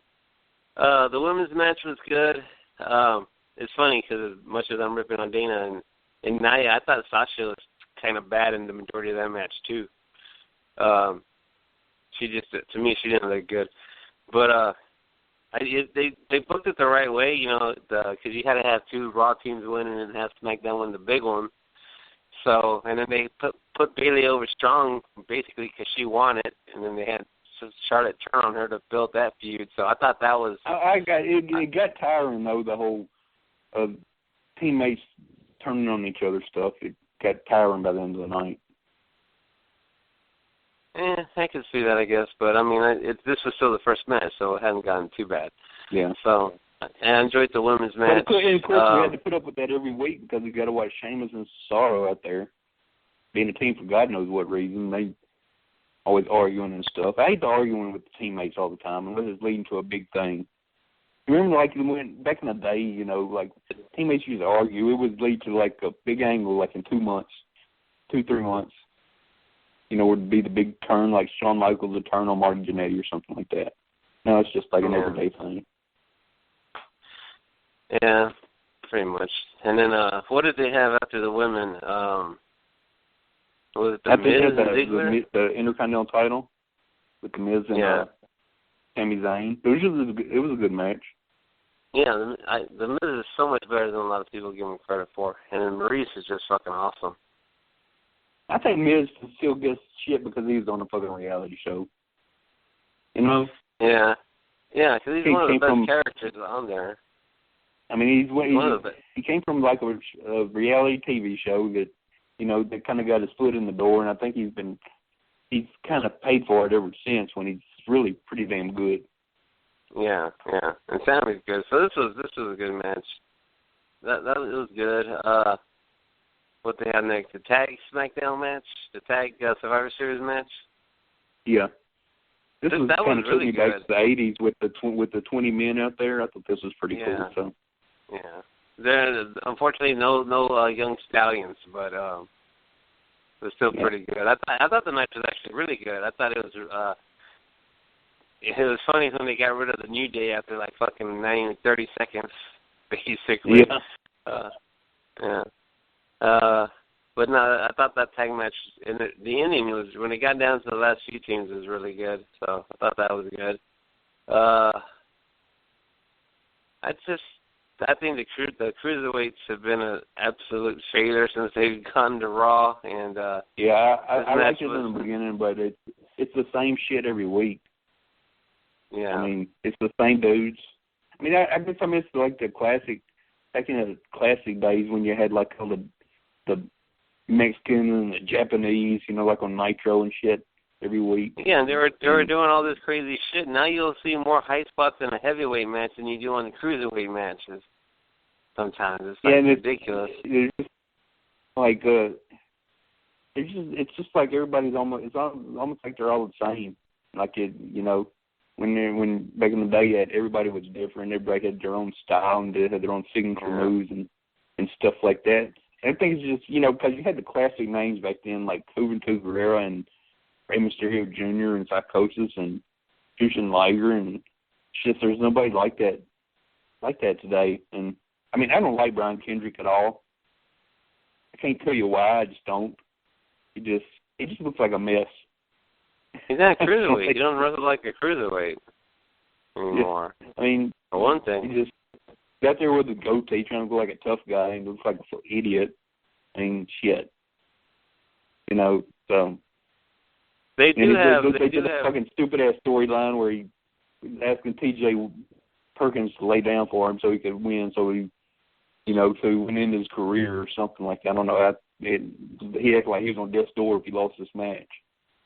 The women's match was good. It's funny because as much as I'm ripping on Dana and Nia, I thought Sasha was kind of bad in the majority of that match too. She just, to me, she didn't look good. But they booked it the right way, because you had to have two Raw teams winning and have SmackDown win the big one. So, and then they put Bayley over strong basically because she won it, and then they had Charlotte turn on her to build that feud. So I thought that was. It got tiring though, the whole teammates turning on each other stuff. It got tiring by the end of the night. I can see that, I guess, but I mean, this was still the first match, so it hadn't gotten too bad. Yeah. So I enjoyed the women's match. And of course, we had to put up with that every week because we got to watch Sheamus and Cesaro out there being a team for God knows what reason. They always arguing and stuff. I hate arguing with the teammates all the time unless it's leading to a big thing. Remember, like, when back in the day, you know, like, teammates used to argue. It would lead to, like, a big angle, like, in 2 months, 2-3 months. You know, would be the big turn, like Shawn Michaels would turn on Marty Jannetty or something like that. No, it's just like an everyday thing. Yeah, pretty much. And then, what did they have after the women? Was it the Miz and Ziggler? The Intercontinental title with the Miz and Sami Zayn. It was a good match. Yeah, the Miz is so much better than a lot of people give him credit for. And then Maurice is just fucking awesome. I think Miz still gets shit because he was on a fucking reality show. You know? Yeah. Yeah, because he's one of the best characters on there. I mean, he came from like a reality TV show that, you know, that kind of got his foot in the door, and I think he's kind of paid for it ever since. When he's really pretty damn good. Yeah, and Sammy's good. So this was a good match. That was good. What they had next? The tag SmackDown match, the tag Survivor Series match. Yeah. This was kind of really took me back to the '80s with the 20 men out there. I thought this was pretty cool. So. Yeah. There, unfortunately, no young stallions, but it was still pretty good. I thought the match was actually really good. I thought it was funny when they got rid of the New Day after like fucking 30 seconds, basically. Yeah. But no, I thought that tag match and the ending was when it got down to the last few teams was really good. So I thought that was good. I think the cruiserweights have been an absolute failure since they've gone to Raw, and I liked it in the beginning, but it's the same shit every week. Yeah, I mean, it's the same dudes. I mean, I guess I miss like the classic, back in the classic days when you had like all the Mexican and the Japanese, you know, like on Nitro and shit every week. Yeah, and they were doing all this crazy shit. Now you'll see more high spots in a heavyweight match than you do on the cruiserweight matches. Sometimes it's ridiculous. It's just like it's just like everybody's almost like they're all the same. Like you know, when back in the day, everybody was different. Everybody had their own style and they had their own signature moves and stuff like that. And I think it's just, you know, because you had the classic names back then, like Juventud Guerrera and Rey Mysterio Jr. and Psychosis and Jushin Liger and shit. There's nobody like that today. And I mean, I don't like Brian Kendrick at all. I can't tell you why. I just don't. It just looks like a mess. He's not a cruiserweight. You don't wrestle like a cruiserweight anymore. Yeah. I mean, for one thing, he just got there with a goatee trying to go like a tough guy and looks like an idiot. I mean, shit. You know, so. They did a fucking stupid ass storyline where he was asking T.J. Perkins to lay down for him so he could win, so he, you know, to win in his career or something like that. I don't know. He acted like he was on death's door if he lost this match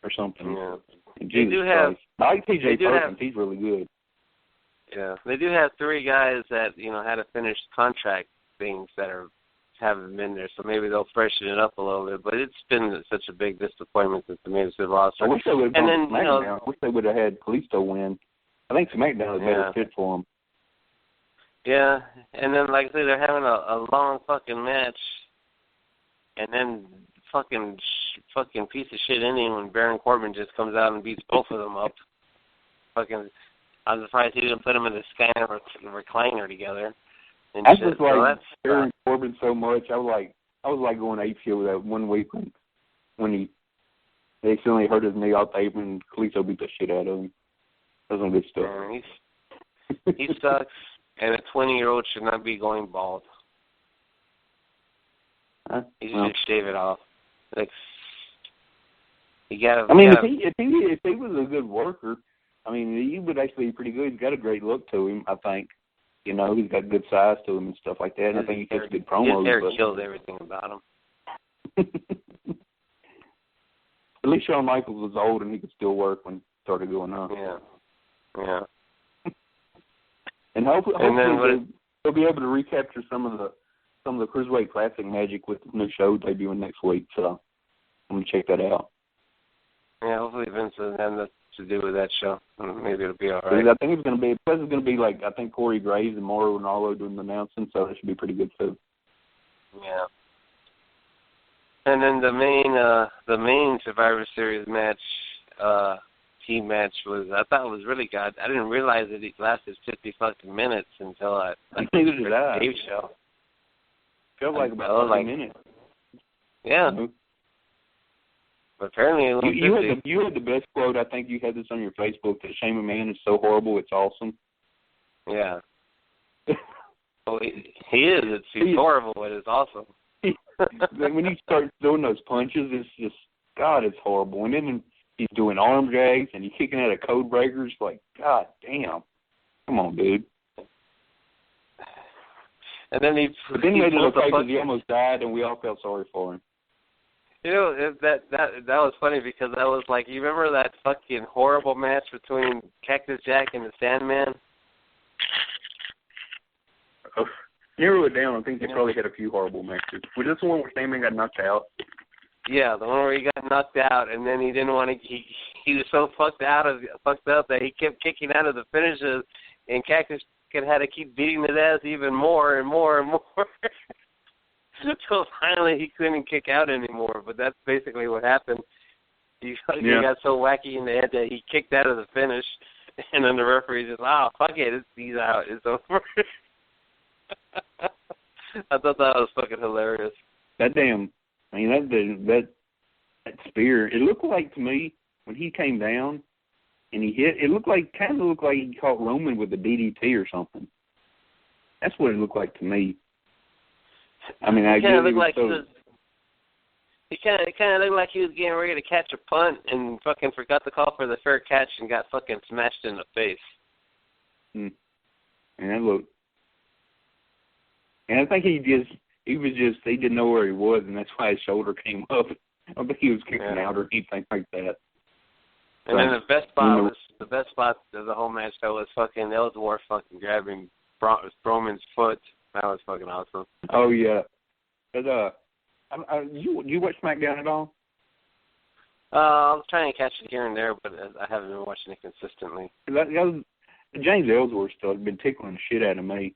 or something. Yeah. They do have. I like T.J. Perkins. He's really good. Yeah, they do have 3 guys that, you know, had to finish contract things that haven't been there, so maybe they'll freshen it up a little bit. But it's been such a big disappointment since they made it to the roster. I wish they would have gone to SmackDown. I wish they would have had Kalisto win. I think SmackDown is a better fit for him. Yeah, and then like I say, they're having a long fucking match, and then fucking piece of shit ending when Baron Corbin just comes out and beats both of them up. Fucking, I'm surprised he didn't put them in the Skyner recliner together. And I shit. just like Baron Corbin so much. I was like going apeshit with that one week when they accidentally hurt his knee off the apron and Kalisto beat the shit out of him. That was some good stuff. Man, he sucks, and a 20-year-old should not be going bald. He should just shave it off. Like, if he was a good worker, I mean, he would actually be pretty good. He's got a great look to him, I think. You know, he's got good size to him and stuff like that. And I think he gets good promos. His hair kills everything about him. At least Shawn Michaels was old and he could still work when it started going on. Yeah. And hopefully they'll be able to recapture some of the Cruiserweight Classic magic with the new show debuting next week. So I'm gonna check that out. Yeah, hopefully Vince and them to do with that show. Maybe it'll be all right. I think it's going to be. Plus, it's going to be like I think Corey Graves and Mauro Ranallo doing the announcing, so it should be pretty good too. Yeah. And then the main Survivor Series match, team match I thought it was really good. I didn't realize that it lasted 50 fucking minutes until I neither did I. Dave show. Felt like about 30 minutes. Yeah. Mm-hmm. But apparently it was you had the best quote. I think you had this on your Facebook that Shane McMahon is so horrible it's awesome. Yeah. Well, he is. He's horrible, but it's awesome. When he starts doing those punches, it's just, God, it's horrible. And then he's doing arm drags and he's kicking out of code breakers. Like, God damn. Come on, dude. And then he made it look like he almost died, and we all felt sorry for him. You know, that was funny because that was like, you remember that fucking horrible match between Cactus Jack and the Sandman? Oh, narrow it down. I think they probably had a few horrible matches. Was this the one where Sandman got knocked out? Yeah, the one where he got knocked out, and then he didn't want to. He was so fucked up that he kept kicking out of the finishes, and Cactus had to keep beating his ass even more and more and more. So finally he couldn't kick out anymore, but that's basically what happened. He got so wacky in the head that he kicked out of the finish, and then the referee just, fuck it, he's out, it's over. I thought that was fucking hilarious. That spear, it looked like to me, when he came down and he hit, kind of looked like he caught Roman with a DDT or something. That's what it looked like to me. I mean, it kind of looked like he was getting ready to catch a punt and fucking forgot to call for the fair catch and got fucking smashed in the face. And I think he didn't know where he was, and that's why his shoulder came up. I don't think he was kicking out or anything like that. And then the best spot of the whole match that was fucking Ellsworth fucking grabbing Roman's foot. That was fucking awesome. Oh yeah. But you watch SmackDown at all? I was trying to catch it here and there, but I haven't been watching it consistently. James Ellsworth stuff has been tickling the shit out of me.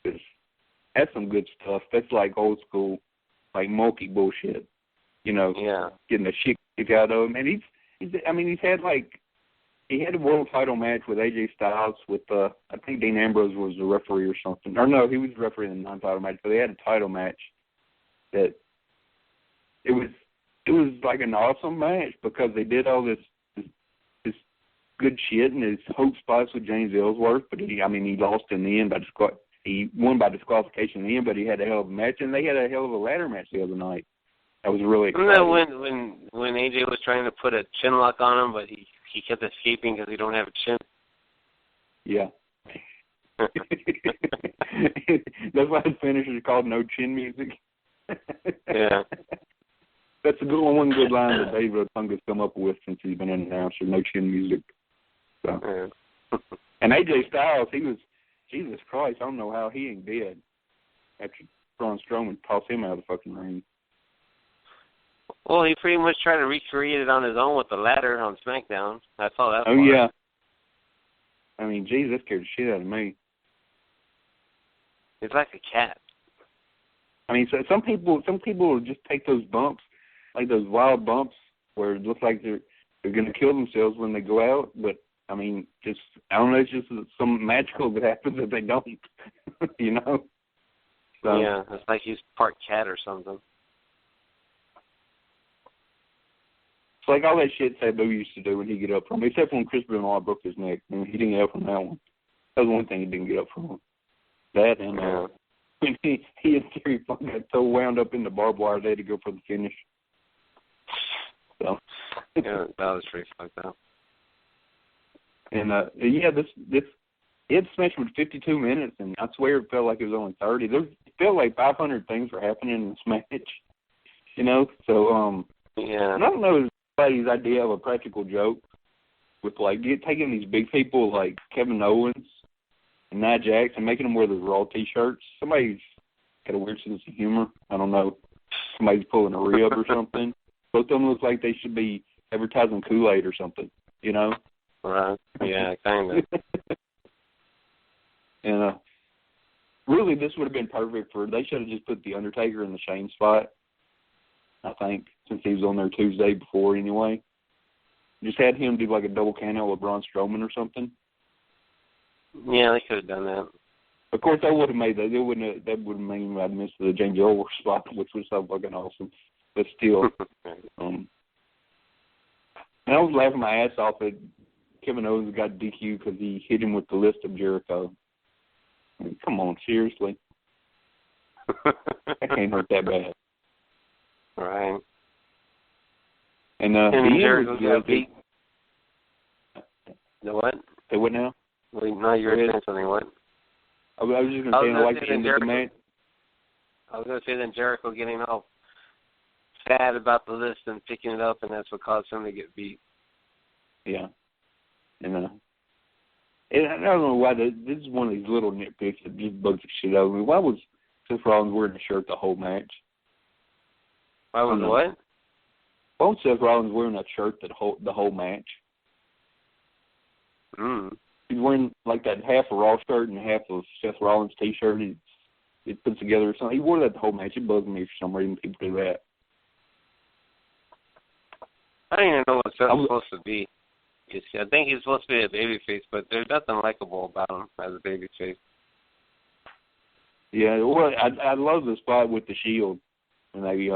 That's some good stuff. That's like old school, like Mulkey bullshit. You know, getting the shit kicked out of him. And he had a world title match with AJ Styles with, I think Dean Ambrose was the referee or something. Or no, he was the referee in the non-title match, but they had a title match that it was like an awesome match because they did all this good shit and his hope spots with James Ellsworth, but he lost in the end he won by disqualification in the end, but he had a hell of a match, and they had a hell of a ladder match the other night. That was really exciting. Remember when AJ was trying to put a chin lock on him, but he kept escaping because he don't have a chin? Yeah. That's why his finisher is called No Chin Music. Yeah. That's a good one good line that Dave Rotunga's come up with since he's been an announcer, No Chin Music. So. Yeah. And AJ Styles, he was, Jesus Christ, I don't know how he ain't dead after Braun Strowman tossed him out of the fucking ring. Well, he pretty much tried to recreate it on his own with the ladder on SmackDown. I saw that. Oh, yeah. I mean, geez, that scared the shit out of me. It's like a cat. I mean, so some people will just take those bumps, like those wild bumps, where it looks like they're going to kill themselves when they go out. But I mean, I don't know, it's just some magical that happens if they don't, you know. So, yeah, it's like he's part cat or something. It's like all that shit Sabu used to do when he get up from him, except when Chris Benoit broke his neck. I mean, he didn't get up from that one. That was one thing he didn't get up from. That and when he and Terry Funk got so wound up in the barbed wire they had to go for the finish. So yeah, that was pretty fucked up. And this match was 52 minutes, and I swear it felt like it was only 30. It felt like 500 things were happening in this match, you know. So I don't know anybody's idea of a practical joke with like taking these big people like Kevin Owens and Nia Jax and making them wear those Raw T-shirts. Somebody's got a weird sense of humor. I don't know. Somebody's pulling a rib or something. Both of them look like they should be advertising Kool-Aid or something. you know? Right. Yeah, kind of. And really, this would have been perfect for. They should have just put the Undertaker in the Shane spot. I think since he was on there Tuesday before anyway, just had him do like a double count-out with Braun Strowman or something. Yeah, they could have done that. Of course, they would have made that. That would have made I'd missed the James Ellsworth spot, which was so fucking awesome. But still, and I was laughing my ass off at Kevin Owens got DQ because he hit him with the list of Jericho. I mean, come on, seriously. That can't hurt that bad. Right. And Jericho got beat. The what? Say what now? Well, now you're saying something. What? I was just going to say, I like the end of the match. I was going to say then Jericho getting all sad about the list and picking it up, and that's what caused him to get beat. Yeah. And I don't know why, this is one of these little nitpicks that just bugs the shit out of me. Why was Seth Rollins wearing a shirt the whole match? Why was what? Why was Seth Rollins wearing a shirt the whole match? He's wearing like that half a Raw shirt and half of Seth Rollins T-shirt. It puts together or something. He wore that the whole match. It bugs me for some reason people do that. I don't even know what Seth was supposed to be. I think he's supposed to be a babyface, but there's nothing likable about him as a babyface. Yeah, well, I love the spot with the Shield when they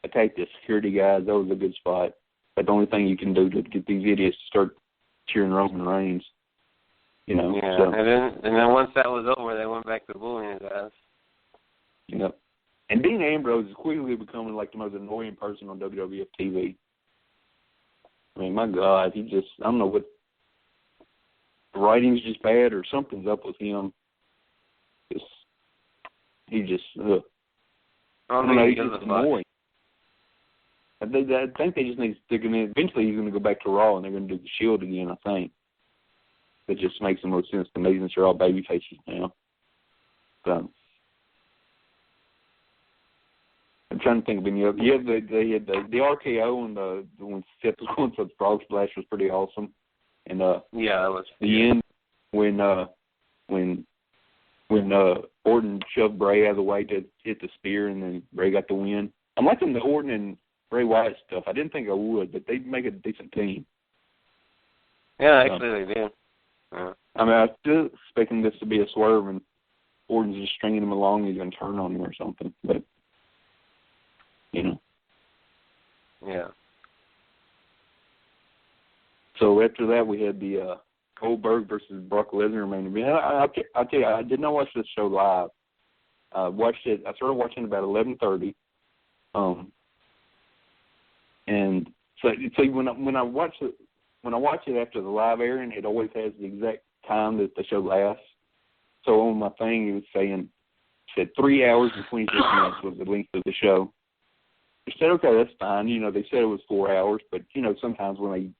attacked the security guys. That was a good spot. But the only thing you can do to get these idiots to start cheering Roman Reigns, you know. Yeah, so. and then once that was over, they went back to booing his ass. You know, and Dean Ambrose is quickly becoming like the most annoying person on WWF TV. I mean, my God, I don't know what, the writing's just bad or something's up with him. He's just I don't know, he's just annoying. I think they just eventually he's going to go back to Raw and they're going to do the Shield again, I think. That just makes the most sense to me since they're all baby faces now. So, I'm trying to think of any other. Yeah, they had the RKO and when Seth was going for the Frog Splash was pretty awesome. And yeah, that was the end when Orton shoved Bray out of the way to hit the spear and then Bray got the win. I'm liking the Orton and Bray Wyatt stuff. I didn't think I would, but they make a decent team. Yeah, actually they do. Yeah. I mean, I'm still expecting this to be a swerve and Orton's just stringing him along. He's going to turn on him or something, but. You know. Yeah. So after that, we had the Goldberg versus Brock Lesnar main event. I'll tell you, I did not watch this show live. I started watching about 11:30. And so when I watch it after the live airing, it always has the exact time that the show lasts. So on my thing, it said 3 hours and 26 minutes was the length of the show. I said, okay, that's fine. You know, they said it was 4 hours, but, you know, sometimes when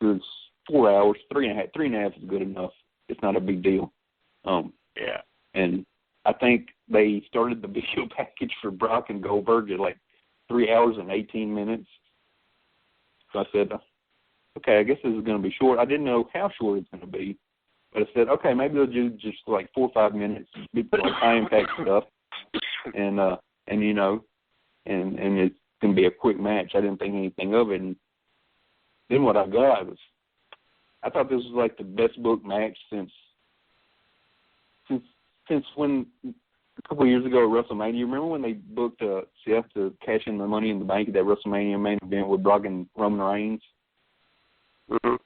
it's 4 hours, 3.5 is good enough. It's not a big deal. Yeah. And I think they started the video package for Brock and Goldberg at like 3 hours and 18 minutes. So I said, okay, I guess this is going to be short. I didn't know how short it's going to be. But I said, okay, maybe they'll do just like 4 or 5 minutes, like high-impact stuff. And you know, and it's going to be a quick match. I didn't think anything of it. And then what I got was, I thought this was like the best booked match since when a couple of years ago at WrestleMania. You remember when they booked Seth to cash in the Money in the Bank at that WrestleMania main event with Brock and Roman Reigns? Mm-hmm.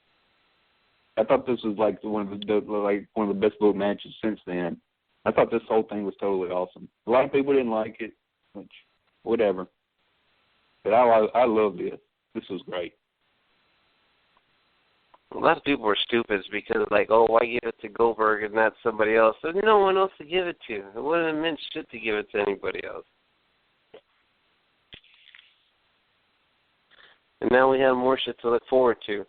I thought this was like one of the best booked matches since then. I thought this whole thing was totally awesome. A lot of people didn't like it, which whatever. But I love this. This was great. A lot of people were stupid because, like, oh, why give it to Goldberg and not somebody else? There's no one else to give it to. It wouldn't have meant shit to give it to anybody else. And now we have more shit to look forward to.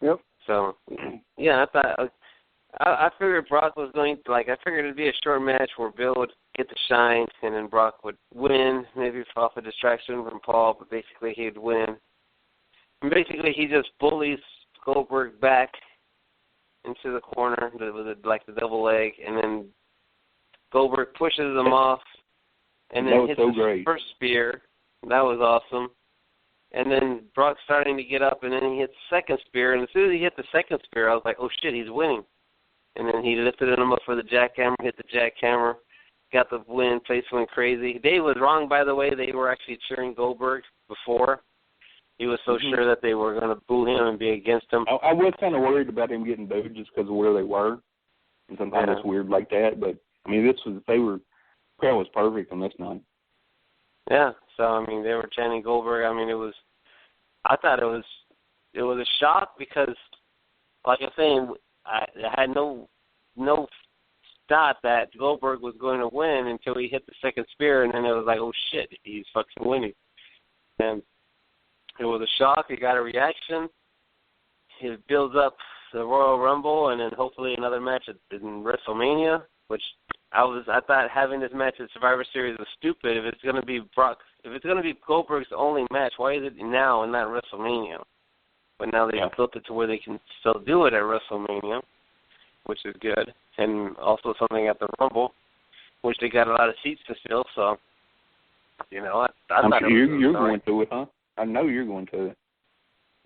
Yep. So, yeah, I figured Brock was going to, I figured it'd be a short match where Bill would get the shine and then Brock would win, maybe off a distraction from Paul, but basically he'd win. And basically, he just bullies Goldberg back into the corner with the double leg, and then Goldberg pushes him off, and then hits his first spear. That was awesome. And then Brock's starting to get up, and then he hits the second spear. And as soon as he hit the second spear, I was like, oh, shit, he's winning. And then he lifted him up for the jackhammer, hit the jackhammer, got the win, place went crazy. Dave was wrong, by the way. They were actually cheering Goldberg before. He was so sure that they were going to boo him and be against him. I was kind of worried about him getting booed just because of where they were. And sometimes it's weird like that. But, I mean, crowd was perfect on this night. Yeah, so, I mean, they were chanting Goldberg. I mean, I thought it was a shock because, like I'm saying, I had no thought that Goldberg was going to win until he hit the second spear, and then it was like, oh, shit, he's fucking winning. And it was a shock. He got a reaction. It builds up the Royal Rumble, and then hopefully another match in WrestleMania, which I thought having this match at Survivor Series was stupid. If it's going to be Goldberg's only match, why is it now and not WrestleMania? But now they've built it to where they can still do it at WrestleMania, which is good, and also something at the Rumble, which they got a lot of seats to fill. So, you know, I thought you're going to it, huh? I know you're going to it.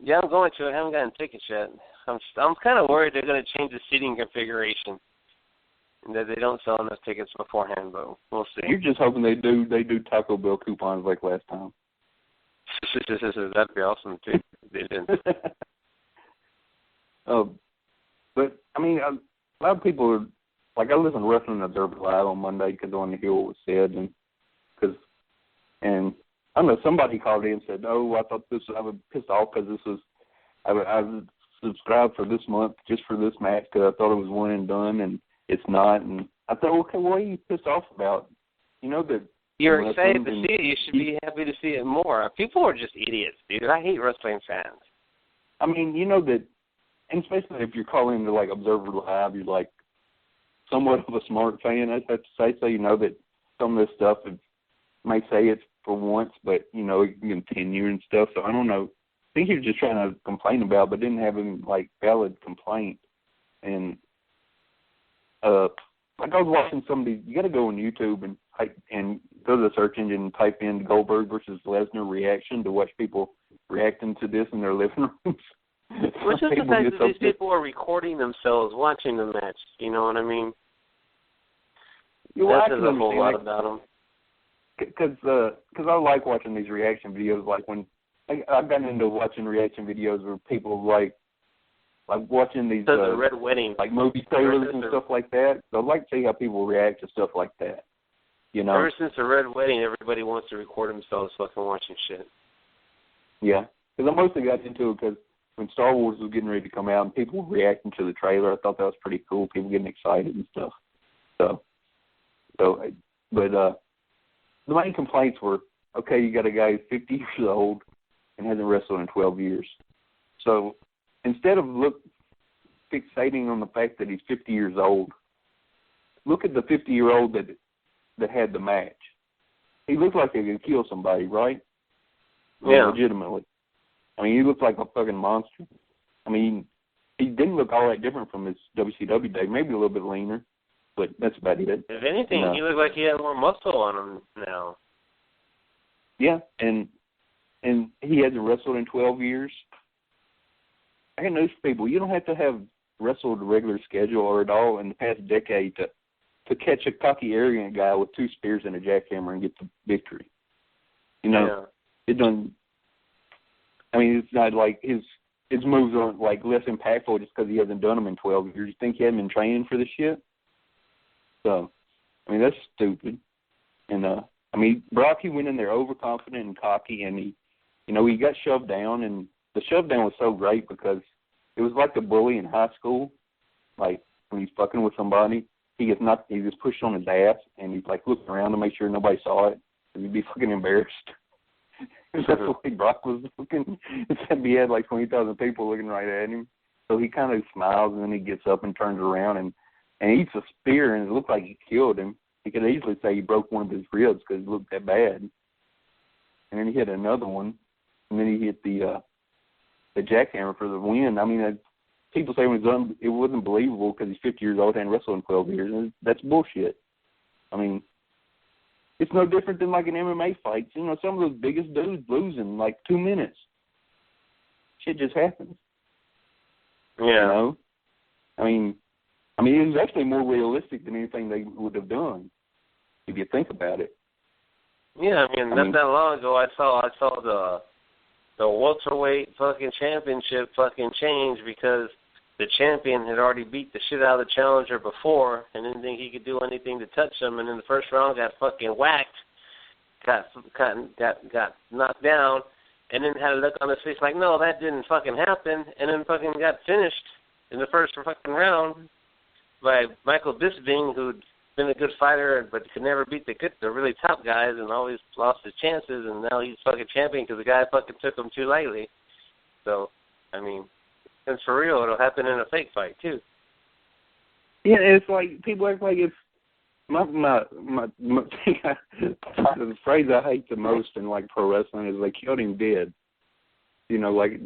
Yeah, I'm going to it. I haven't gotten tickets yet. I'm kind of worried they're going to change the seating configuration. That they don't sell enough tickets beforehand, but we'll see. You're just hoping they do Taco Bell coupons like last time. That'd be awesome too. They didn't. But I mean, a lot of people are like, I listened to Wrestling Observer Live on Monday because on the Hill was said, and I don't know, somebody called in and said, "Oh, I thought this." I was pissed off because this was I subscribed for this month just for this match because I thought it was one and done, and it's not. And I thought, okay, what are you pissed off about? You know that you're excited to see it. You should be happy to see it more. People are just idiots, dude. I hate wrestling fans. I mean, you know that, and especially if you're calling to like Observer Live, you're like somewhat of a smart fan. I have to say, so you know that some of this stuff may say it's for once, but you know it can continue and stuff. So I don't know. I think he was just trying to complain about, but didn't have any like valid complaint. And like I was watching somebody. You got to go on YouTube and go to the search engine and type in Goldberg versus Lesnar reaction to watch people reacting to this in their living rooms. What's just the fact that these people are recording themselves watching the match? You know what I mean? That says a whole lot about them. Because I like watching these reaction videos. Like when I've gotten into watching reaction videos where people like watching these the Red Wedding, like movie trailers and stuff like that. So I like to see how people react to stuff like that. You know, ever since the Red Wedding, everybody wants to record themselves fucking watching shit. Yeah, because I mostly got into it because when Star Wars was getting ready to come out and people were reacting to the trailer, I thought that was pretty cool. People getting excited and stuff. But the main complaints were, okay, you got a guy who's 50 years old and hasn't wrestled in 12 years. So instead of fixating on the fact that he's 50 years old, look at the 50-year-old that had the match. He looked like he could kill somebody, right? Yeah. Legitimately. I mean, he looked like a fucking monster. I mean, he didn't look all that different from his WCW day. Maybe a little bit leaner, but that's about it. If anything, he looked like he had more muscle on him now. Yeah, and he hasn't wrestled in 12 years. I can know people, you don't have to have wrestled a regular schedule or at all in the past decade to catch a cocky, arrogant guy with 2 spears and a jackhammer and get the victory. You know, It doesn't. I mean, it's not like his moves aren't like less impactful just because he hasn't done them in 12 years. You think he hasn't been training for this shit? So, I mean, that's stupid. And I mean, Brock, he went in there overconfident and cocky, and he got shoved down, and the shove down was so great because it was like the bully in high school. Like when he's fucking with somebody, he gets pushed on his ass, and he's like looking around to make sure nobody saw it, and he'd be fucking embarrassed. That's the way Brock was looking. Except he had like 20,000 people looking right at him. So he kind of smiles, and then he gets up and turns around and eats a spear, and it looked like he killed him. He could easily say he broke one of his ribs because it looked that bad. And then he hit another one, and then he hit the jackhammer for the win. I mean, people say it wasn't believable because he's 50 years old and wrestled in 12 years, and that's bullshit. I mean, it's no different than like an MMA fight. You know, some of those biggest dudes lose in like 2 minutes. Shit just happens. Yeah. You know? I mean, it was actually more realistic than anything they would have done, if you think about it. Yeah, I mean, not that long ago, I saw the welterweight fucking championship fucking change because the champion had already beat the shit out of the challenger before and didn't think he could do anything to touch him, and in the first round got fucking whacked, got knocked down, and then had a look on his face like, no, that didn't fucking happen, and then fucking got finished in the first fucking round by Michael Bisping, who'd been a good fighter but could never beat the really top guys and always lost his chances, and now he's fucking champion because the guy fucking took him too lightly. So, I mean, and for real, it'll happen in a fake fight too. Yeah, it's like people act like it's the phrase I hate the most in like pro wrestling is they killed him dead. You know, like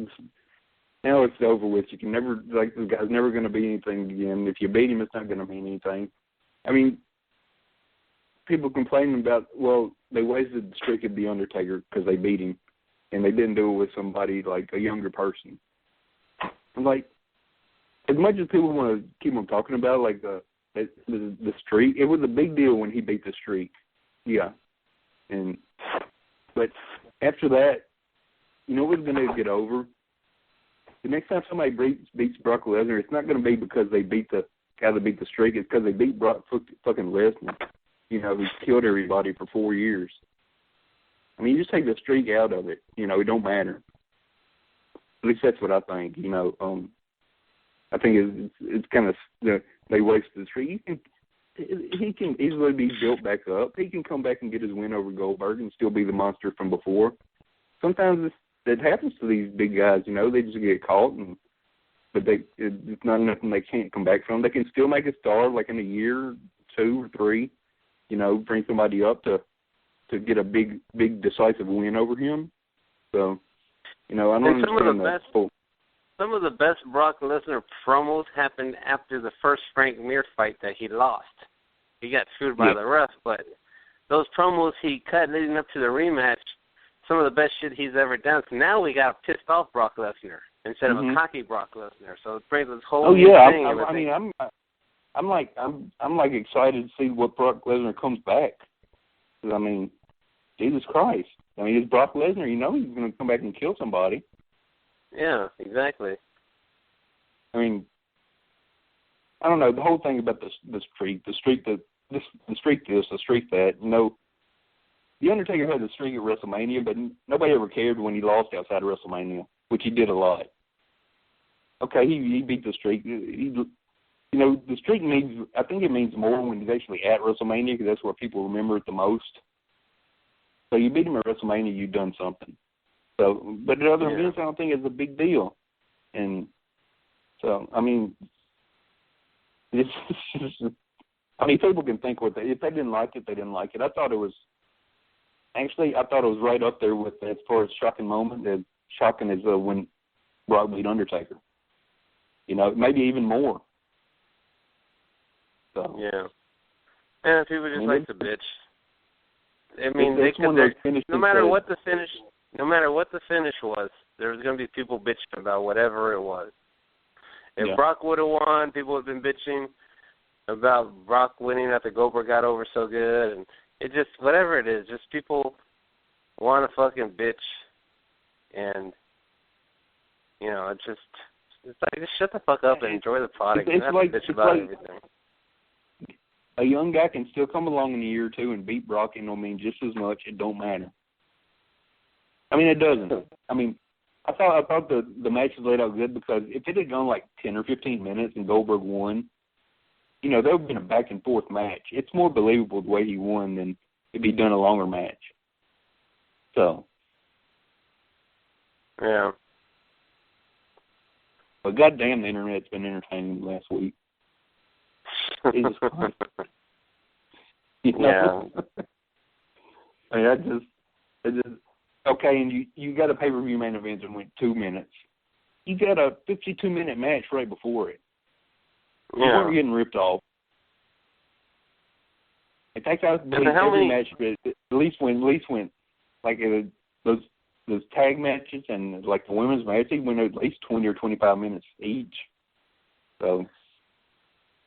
now it's over with. You can never, like, this guy's never going to be anything again. If you beat him, it's not going to mean anything. I mean, people complaining about, well, they wasted the streak of The Undertaker because they beat him, and they didn't do it with somebody like a younger person. I'm like, as much as people want to keep on talking about, like, the streak, it was a big deal when he beat the streak. Yeah. But after that, you know what's going to get over? The next time somebody beats Brock Lesnar, it's not going to be because they beat the guy that beat the streak. It's because they beat Brock fucking Lesnar, you know, who's killed everybody for 4 years. I mean, you just take the streak out of it. You know, it don't matter. At least that's what I think. You know, I think it's kind of they wasted the streak. He can easily be built back up. He can come back and get his win over Goldberg and still be the monster from before. Sometimes that happens to these big guys. You know, they just get caught, but it's not nothing they can't come back from. They can still make a star, like in a year, 2 or 3. You know, bring somebody up to get a big decisive win over him. So, you know, I don't understand that. Some of the best Brock Lesnar promos happened after the first Frank Mir fight that he lost. He got screwed by the ref, but those promos he cut leading up to the rematch, some of the best shit he's ever done. So now we got pissed off Brock Lesnar instead of a cocky Brock Lesnar. So it brings this whole thing. I mean, I'm like excited to see what Brock Lesnar comes back. I mean, Jesus Christ. I mean, it's Brock Lesnar. You know he's going to come back and kill somebody. Yeah, exactly. I mean, I don't know, the whole thing about the streak that, you know, The Undertaker had the streak at WrestleMania, but nobody ever cared when he lost outside of WrestleMania, which he did a lot. Okay, he beat the streak. You know, the streak means, I think it means more when he's actually at WrestleMania because that's where people remember it the most. So you beat him at WrestleMania, you've done something. So, but at other events, I don't think it's a big deal. And so, I mean, it's just, I mean, people can think what if they didn't like it, they didn't like it. I thought it was right up there with, as far as shocking moment, as shocking as when Brock beat Undertaker. You know, maybe even more. So. Yeah. Yeah, people just like to bitch. I mean, no matter what the finish was, there was going to be people bitching about whatever it was. If Brock would have won, people would have been bitching about Brock winning after Goldberg got over so good, and it just, whatever it is, just people want to fucking bitch, and, you know, it's like, just shut the fuck up and enjoy the product. You don't have to bitch about everything. A young guy can still come along in a year or two and beat Brock, and it'll mean just as much. It don't matter. I mean, it doesn't. I mean, I thought the match was laid out good because if it had gone like 10 or 15 minutes and Goldberg won, you know, there would have been a back and forth match. It's more believable the way he won than if he'd done a longer match. So. Yeah. But goddamn, the internet's been entertaining the last week. Jesus Christ. You know? Yeah. I mean, I just okay, and you got a pay-per-view main event and went 2 minutes. you got a 52-minute match right before it. You Yeah. weren't getting ripped off. In fact, I believe match, at least when like those tag matches and like the women's match, they went at least 20 or 25 minutes each. So.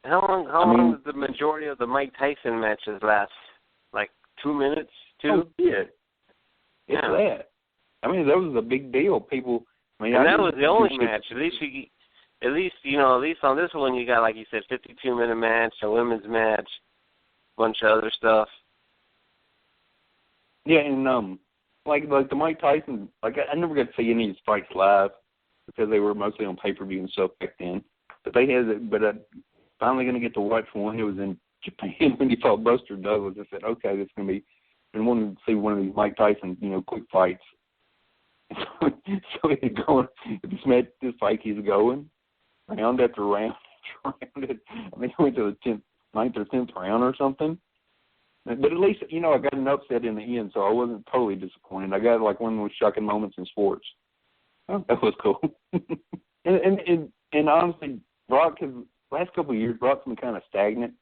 How long did the majority of the Mike Tyson matches last? Like 2 minutes, Oh, yeah. It's that. I mean, that was a big deal. People. I mean, and that was the only match. At least on this one, you got, like you said, 52-minute match, a women's match, a bunch of other stuff. Yeah, and like the Mike Tyson, like I never got to see any of his fights live because they were mostly on pay-per-view and stuff back then. But they had it. But finally going to get to watch one. It was in Japan when he fought Buster Douglas. I said, okay, this is going to be. And wanted to see one of these Mike Tyson, quick fights. So he's going. This fight he's going round after round. I think he went to the 9th or 10th round or something. But at least I got an upset in the end, so I wasn't totally disappointed. I got like one of those shocking moments in sports. Oh, that was cool. and honestly, Brock has last couple of years, Brock's been kind of stagnant.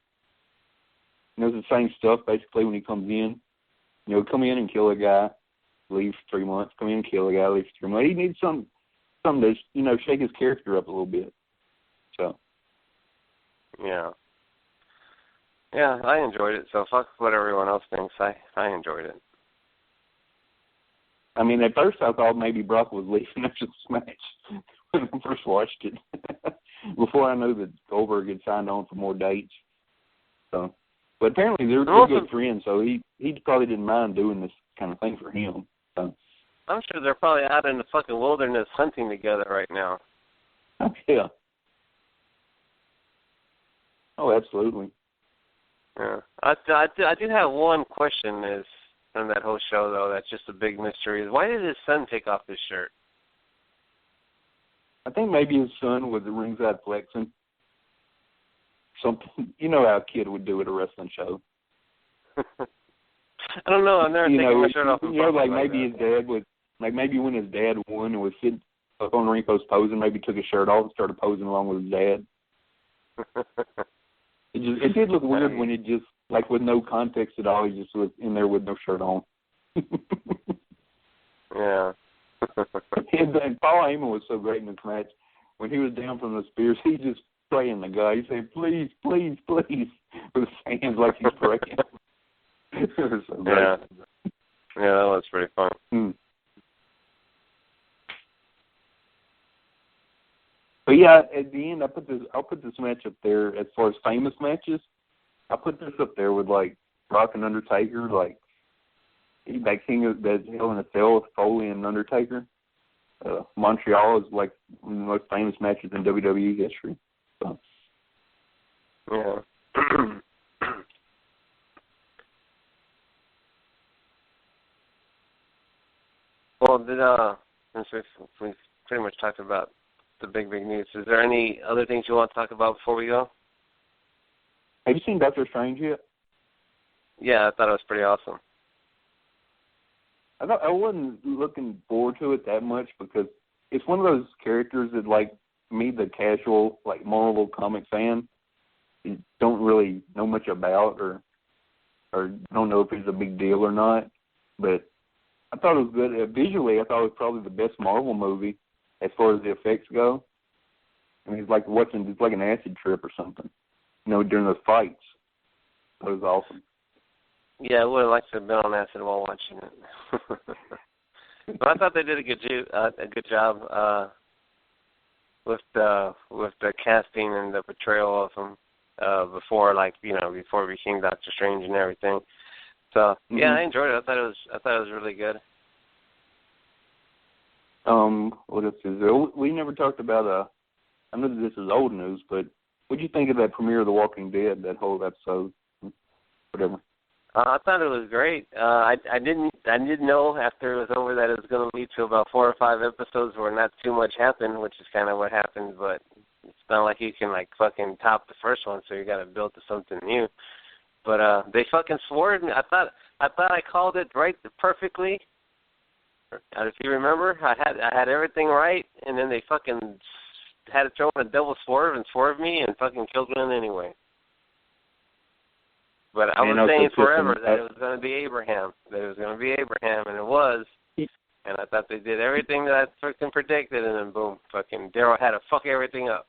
It's the same stuff basically when he comes in. Come in and kill a guy, leave for 3 months. Come in and kill a guy, leave for 3 months. He needs something to shake his character up a little bit. So. Yeah. Yeah, I enjoyed it. So fuck what everyone else thinks. I enjoyed it. I mean, at first I thought maybe Brock was leaving after this match when I first watched it. Before I knew that Goldberg had signed on for more dates. So. But apparently they're good friends, so he probably didn't mind doing this kind of thing for him. So. I'm sure they're probably out in the fucking wilderness hunting together right now. Yeah. Oh, absolutely. Yeah. I do have one question from that whole show, though, that's just a big mystery. Is why did his son take off his shirt? I think maybe his son was at ringside flexing. Something, how a kid would do at a wrestling show. I don't know. I've never taken my shirt off. Like maybe his dad was, like maybe when his dad won and was sitting up on the ring post posing, maybe took his shirt off and started posing along with his dad. It did look weird when it just, like with no context at all, he just was in there with no shirt on. Yeah. And Paul Heyman was so great in this match. When he was down from the spears, he just praying the guy. He said, please, please, please, with his hands like he's praying. It was so great. Yeah. Yeah, that was pretty fun. But yeah, at the end, I'll put this match up there as far as famous matches. I put this up there with like Brock and Undertaker, like that King of that Hell in a Cell with Foley and Undertaker. Montreal is like one of the most famous matches in WWE history. So. Yeah. Well, since we've pretty much talked about the big news, is there any other things you want to talk about before we go? Have you seen Doctor Strange yet? Yeah, I thought it was pretty awesome. I wasn't looking forward to it that much because it's one of those characters that, like me, the casual, like Marvel comic fan, don't really know much about or don't know if it's a big deal or not. But I thought it was good. Visually, I thought it was probably the best Marvel movie as far as the effects go. I mean, it's like an acid trip or something, during those fights. It was awesome. Yeah, I would have liked to have been on acid while watching it. But I thought they did a good job with the casting and the portrayal of him before he became Doctor Strange and everything. So yeah, I enjoyed it. I thought it was really good. What else is there? We never talked about I know that this is old news, but what did you think of that premiere of The Walking Dead? That whole episode, whatever. I thought it was great. I didn't know after it was over that it was going to lead to about 4 or 5 episodes where not too much happened, which is kind of what happened. But it's not like you can fucking top the first one, so you got to build to something new. But they fucking swore at me. I thought I called it right perfectly. If you remember, I had everything right, and then they fucking had to throw in a double swerve and swerve me and fucking killed Glenn anyway. But I was saying forever that it was going to be Abraham. That it was going to be Abraham, and it was. And I thought they did everything that I freaking predicted, and then boom, fucking Daryl had to fuck everything up.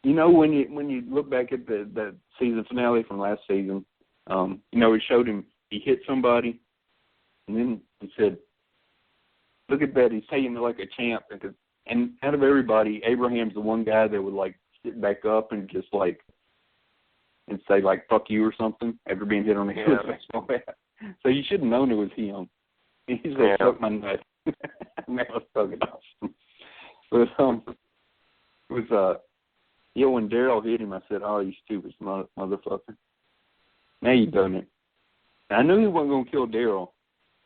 You know, when you look back at the season finale from last season, you know, it showed him he hit somebody, and then he said, "Look at that, he's taking it like a champ." And out of everybody, Abraham's the one guy that would like sit back up and just like and say like "fuck you" or something after being hit on the head with a baseball bat. So you should have known it was him. He said, "Fuck my nut." That was fucking awesome. But it was when Daryl hit him, I said, "Oh, you stupid motherfucker! Now you done it." And I knew he wasn't gonna kill Daryl.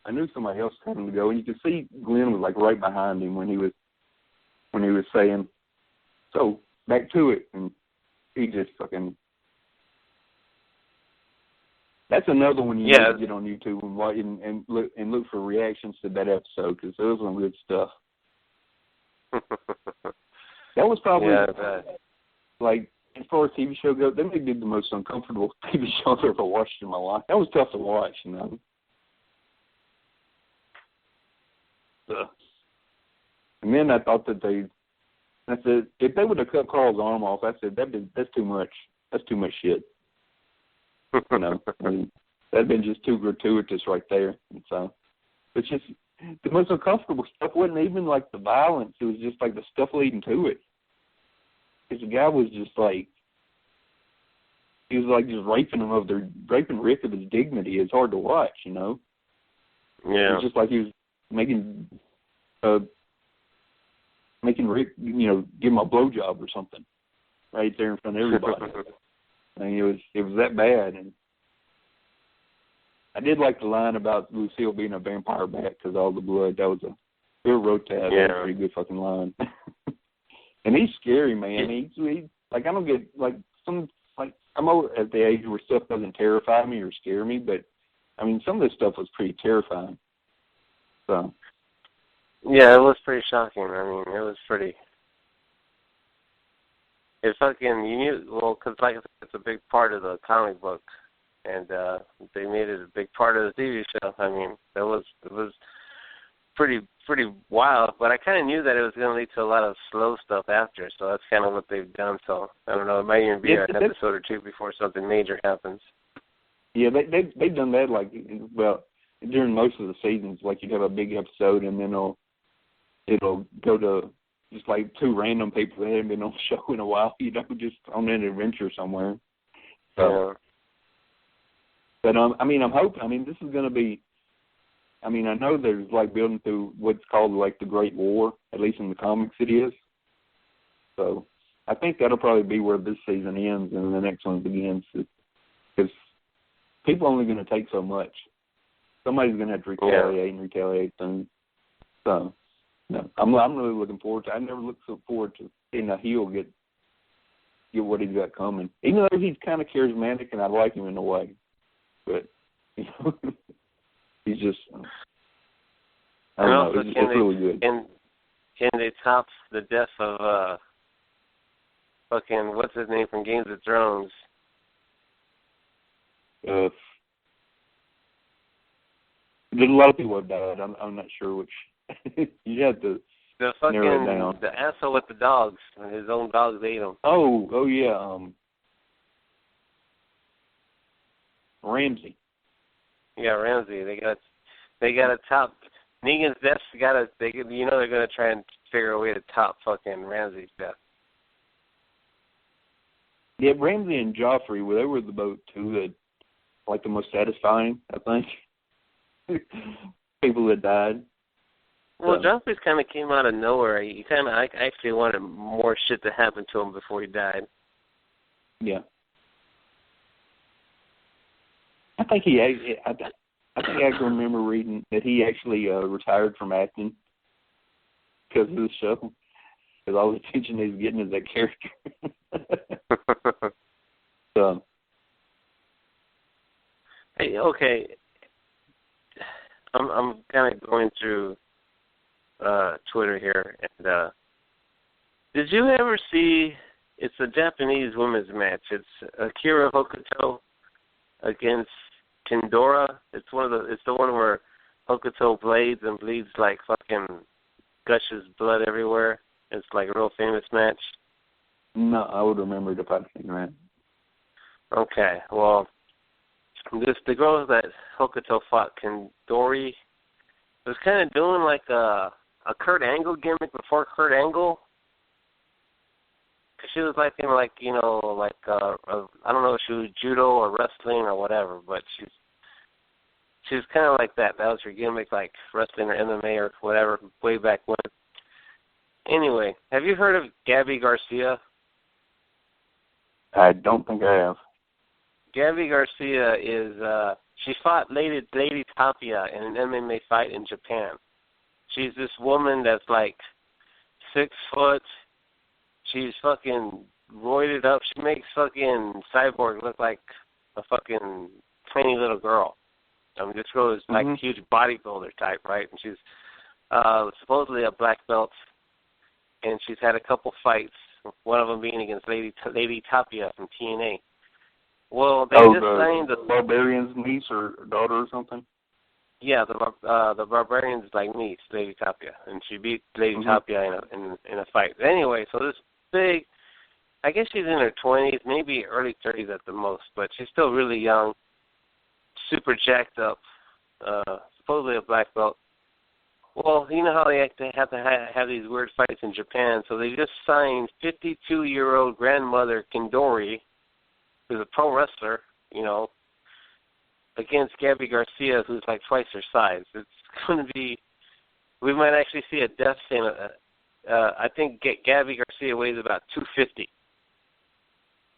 I knew somebody else had him to go, and you could see Glenn was like right behind him when he was saying, "So back to it," and he just fucking. That's another one you need to get on YouTube and look for reactions to that episode because there was some good stuff. That was probably like as far as TV show goes, they may be the most uncomfortable TV show I've ever watched in my life. That was tough to watch, you know. And then I thought that I said if they would have cut Carl's arm off, I said that's too much. That's too much shit. You know, I mean, that'd been just too gratuitous right there. And so, it's just the most uncomfortable stuff wasn't even like the violence; it was just like the stuff leading to it. Because the guy was just like, he was like just raping Rick of his dignity. It's hard to watch, you know. Yeah. It's just like he was making Rick, you know, give him a blowjob or something, right there in front of everybody. I mean, it was that bad, and I did like the line about Lucille being a vampire bat because all the blood. That was Bill wrote that. That was a pretty good fucking line. And he's scary, man. He like I don't get like some like I'm over at the age where stuff doesn't terrify me or scare me, but I mean some of this stuff was pretty terrifying. So. Yeah, it was pretty shocking. I mean, it was pretty. It fucking, you knew, well, because like it's a big part of the comic book, and they made it a big part of the TV show. I mean, it was pretty wild, but I kind of knew that it was going to lead to a lot of slow stuff after, so that's kind of what they've done. So I don't know, it might even be an episode or two before something major happens. Yeah, they've done that like during most of the seasons. Like you'd have a big episode, and then it'll go to just like two random people that haven't been on the show in a while, you know, just on an adventure somewhere. So, but I mean, I'm hoping. I mean, this is going to be. I mean, I know there's like building through what's called like the Great War, at least in the comics it is. So, I think that'll probably be where this season ends and the next one begins, because people are only going to take so much. Somebody's going to have to retaliate soon. So. No, I'm really looking forward to it. I never looked so forward to seeing a heel get what he's got coming. Even though he's kind of charismatic and I like him in a way. But, you know, he's just, I don't know, it's really good. Can they top the death of, fucking, what's his name from Games of Thrones? There's a lot of people have died. I'm not sure which. You have to narrow it down. The asshole with the dogs. His own dogs ate him. Oh yeah. Ramsey. Yeah, Ramsey. They got a top. Negan's death's got a. They're gonna try and figure a way to top fucking Ramsey's death. Yeah, Ramsey and Joffrey. They were the both two that like the most satisfying. I think people that died. Well, Joffrey's kind of came out of nowhere. I actually wanted more shit to happen to him before he died. Yeah. I think I can remember reading that he actually retired from acting because of the show, because all the attention he was getting is that character. So. Hey, okay. I'm kind of going through Twitter here, and did you ever see? It's a Japanese women's match. It's Akira Hokuto against Kendora. It's the one where Hokuto blades and bleeds like fucking gushes blood everywhere. It's like a real famous match. No, I would remember it if I'd seen that. Okay, well, the girl that Hokuto fought, Kendori, was kind of doing like a Kurt Angle gimmick before Kurt Angle. She was like in like, you know, like I don't know if she was judo or wrestling or whatever, but she's kind of like that. That was her gimmick, like wrestling or MMA or whatever, way back when. Anyway, have you heard of Gabby Garcia? I don't think I have. Gabby Garcia is she fought Lady Tapia in an MMA fight in Japan. She's this woman that's like 6 foot. She's fucking roided up. She makes fucking Cyborg look like a fucking tiny little girl. I mean, this girl is like a huge bodybuilder type, right? And she's supposedly a black belt, and she's had a couple fights, one of them being against Lady Tapia from TNA. Well, they just signed the Barbarian's niece or daughter or something? Yeah, the Barbarian's like niece, Lady Tapia, and she beat Lady Tapia in a fight. Anyway, so this big, I guess she's in her 20s, maybe early 30s at the most, but she's still really young, super jacked up, supposedly a black belt. Well, you know how they have to have these weird fights in Japan, so they just signed 52-year-old grandmother Kendori, who's a pro wrestler, you know, against Gabby Garcia, who's like twice her size. It's going to be, we might actually see a death scene. I think Gabby Garcia weighs about 250.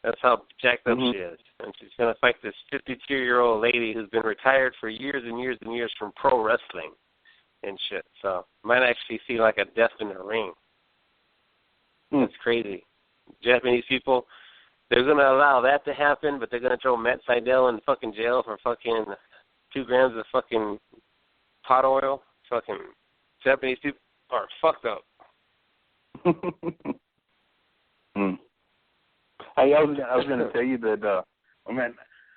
That's how jacked up she is. And she's going to fight this 52-year-old lady who's been retired for years and years and years from pro wrestling and shit. So might actually see like a death in the ring. That's crazy. Japanese people, they're going to allow that to happen, but they're going to throw Matt Sydal in fucking jail for fucking 2 grams of fucking pot oil. Fucking Japanese people are fucked up. Hey, I was going to tell you that, I mean,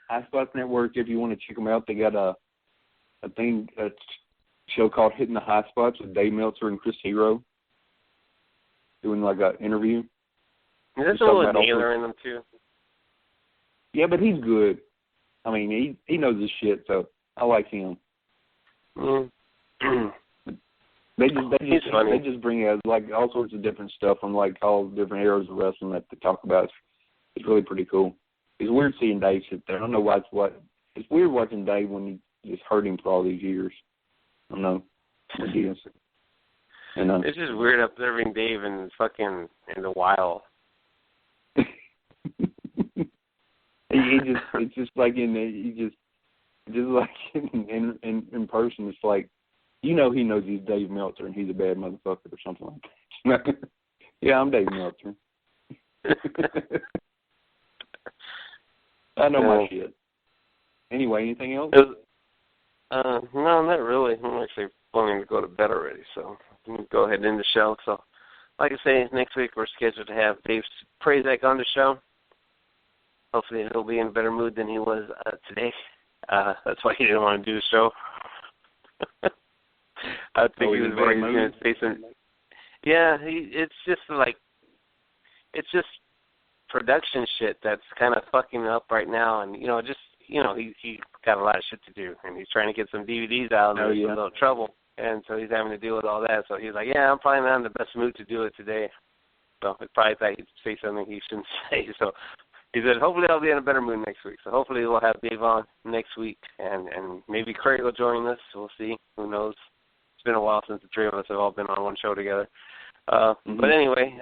High Spots Network, if you want to check them out, they got a show called Hitting the High Spots with Dave Meltzer and Chris Hero doing like an interview. There's a little Naylor in them too. Yeah, but he's good. I mean, he knows his shit, so I like him. They just bring out like all sorts of different stuff from like all different eras of wrestling that they talk about. It's really pretty cool. It's weird seeing Dave sit there. I don't know why it's weird watching Dave when you just heard him for all these years. I don't know. It's just weird observing Dave in the wild. It's just like like in person. It's like, you know, he knows he's Dave Meltzer and he's a bad motherfucker or something like that. Yeah, I'm Dave Meltzer. I know my shit. Anyway, anything else? No, not really. I'm actually planning to go to bed already, so I'm going to go ahead and end the show. So, like I say, next week we're scheduled to have Dave Prazak on the show. Hopefully he'll be in a better mood than he was today. That's why he didn't want to do the show. I think he was going to say some. Yeah, it's just production shit that's kind of fucking up right now, and he got a lot of shit to do, and he's trying to get some DVDs out, and there's a little trouble, and so he's having to deal with all that. So he's like, yeah, I'm probably not in the best mood to do it today. So it probably thought he'd say something he shouldn't say. So he said, hopefully I'll be in a better mood next week. So hopefully we'll have Dave on next week, and maybe Craig will join us. We'll see. Who knows? It's been a while since the three of us have all been on one show together. But anyway,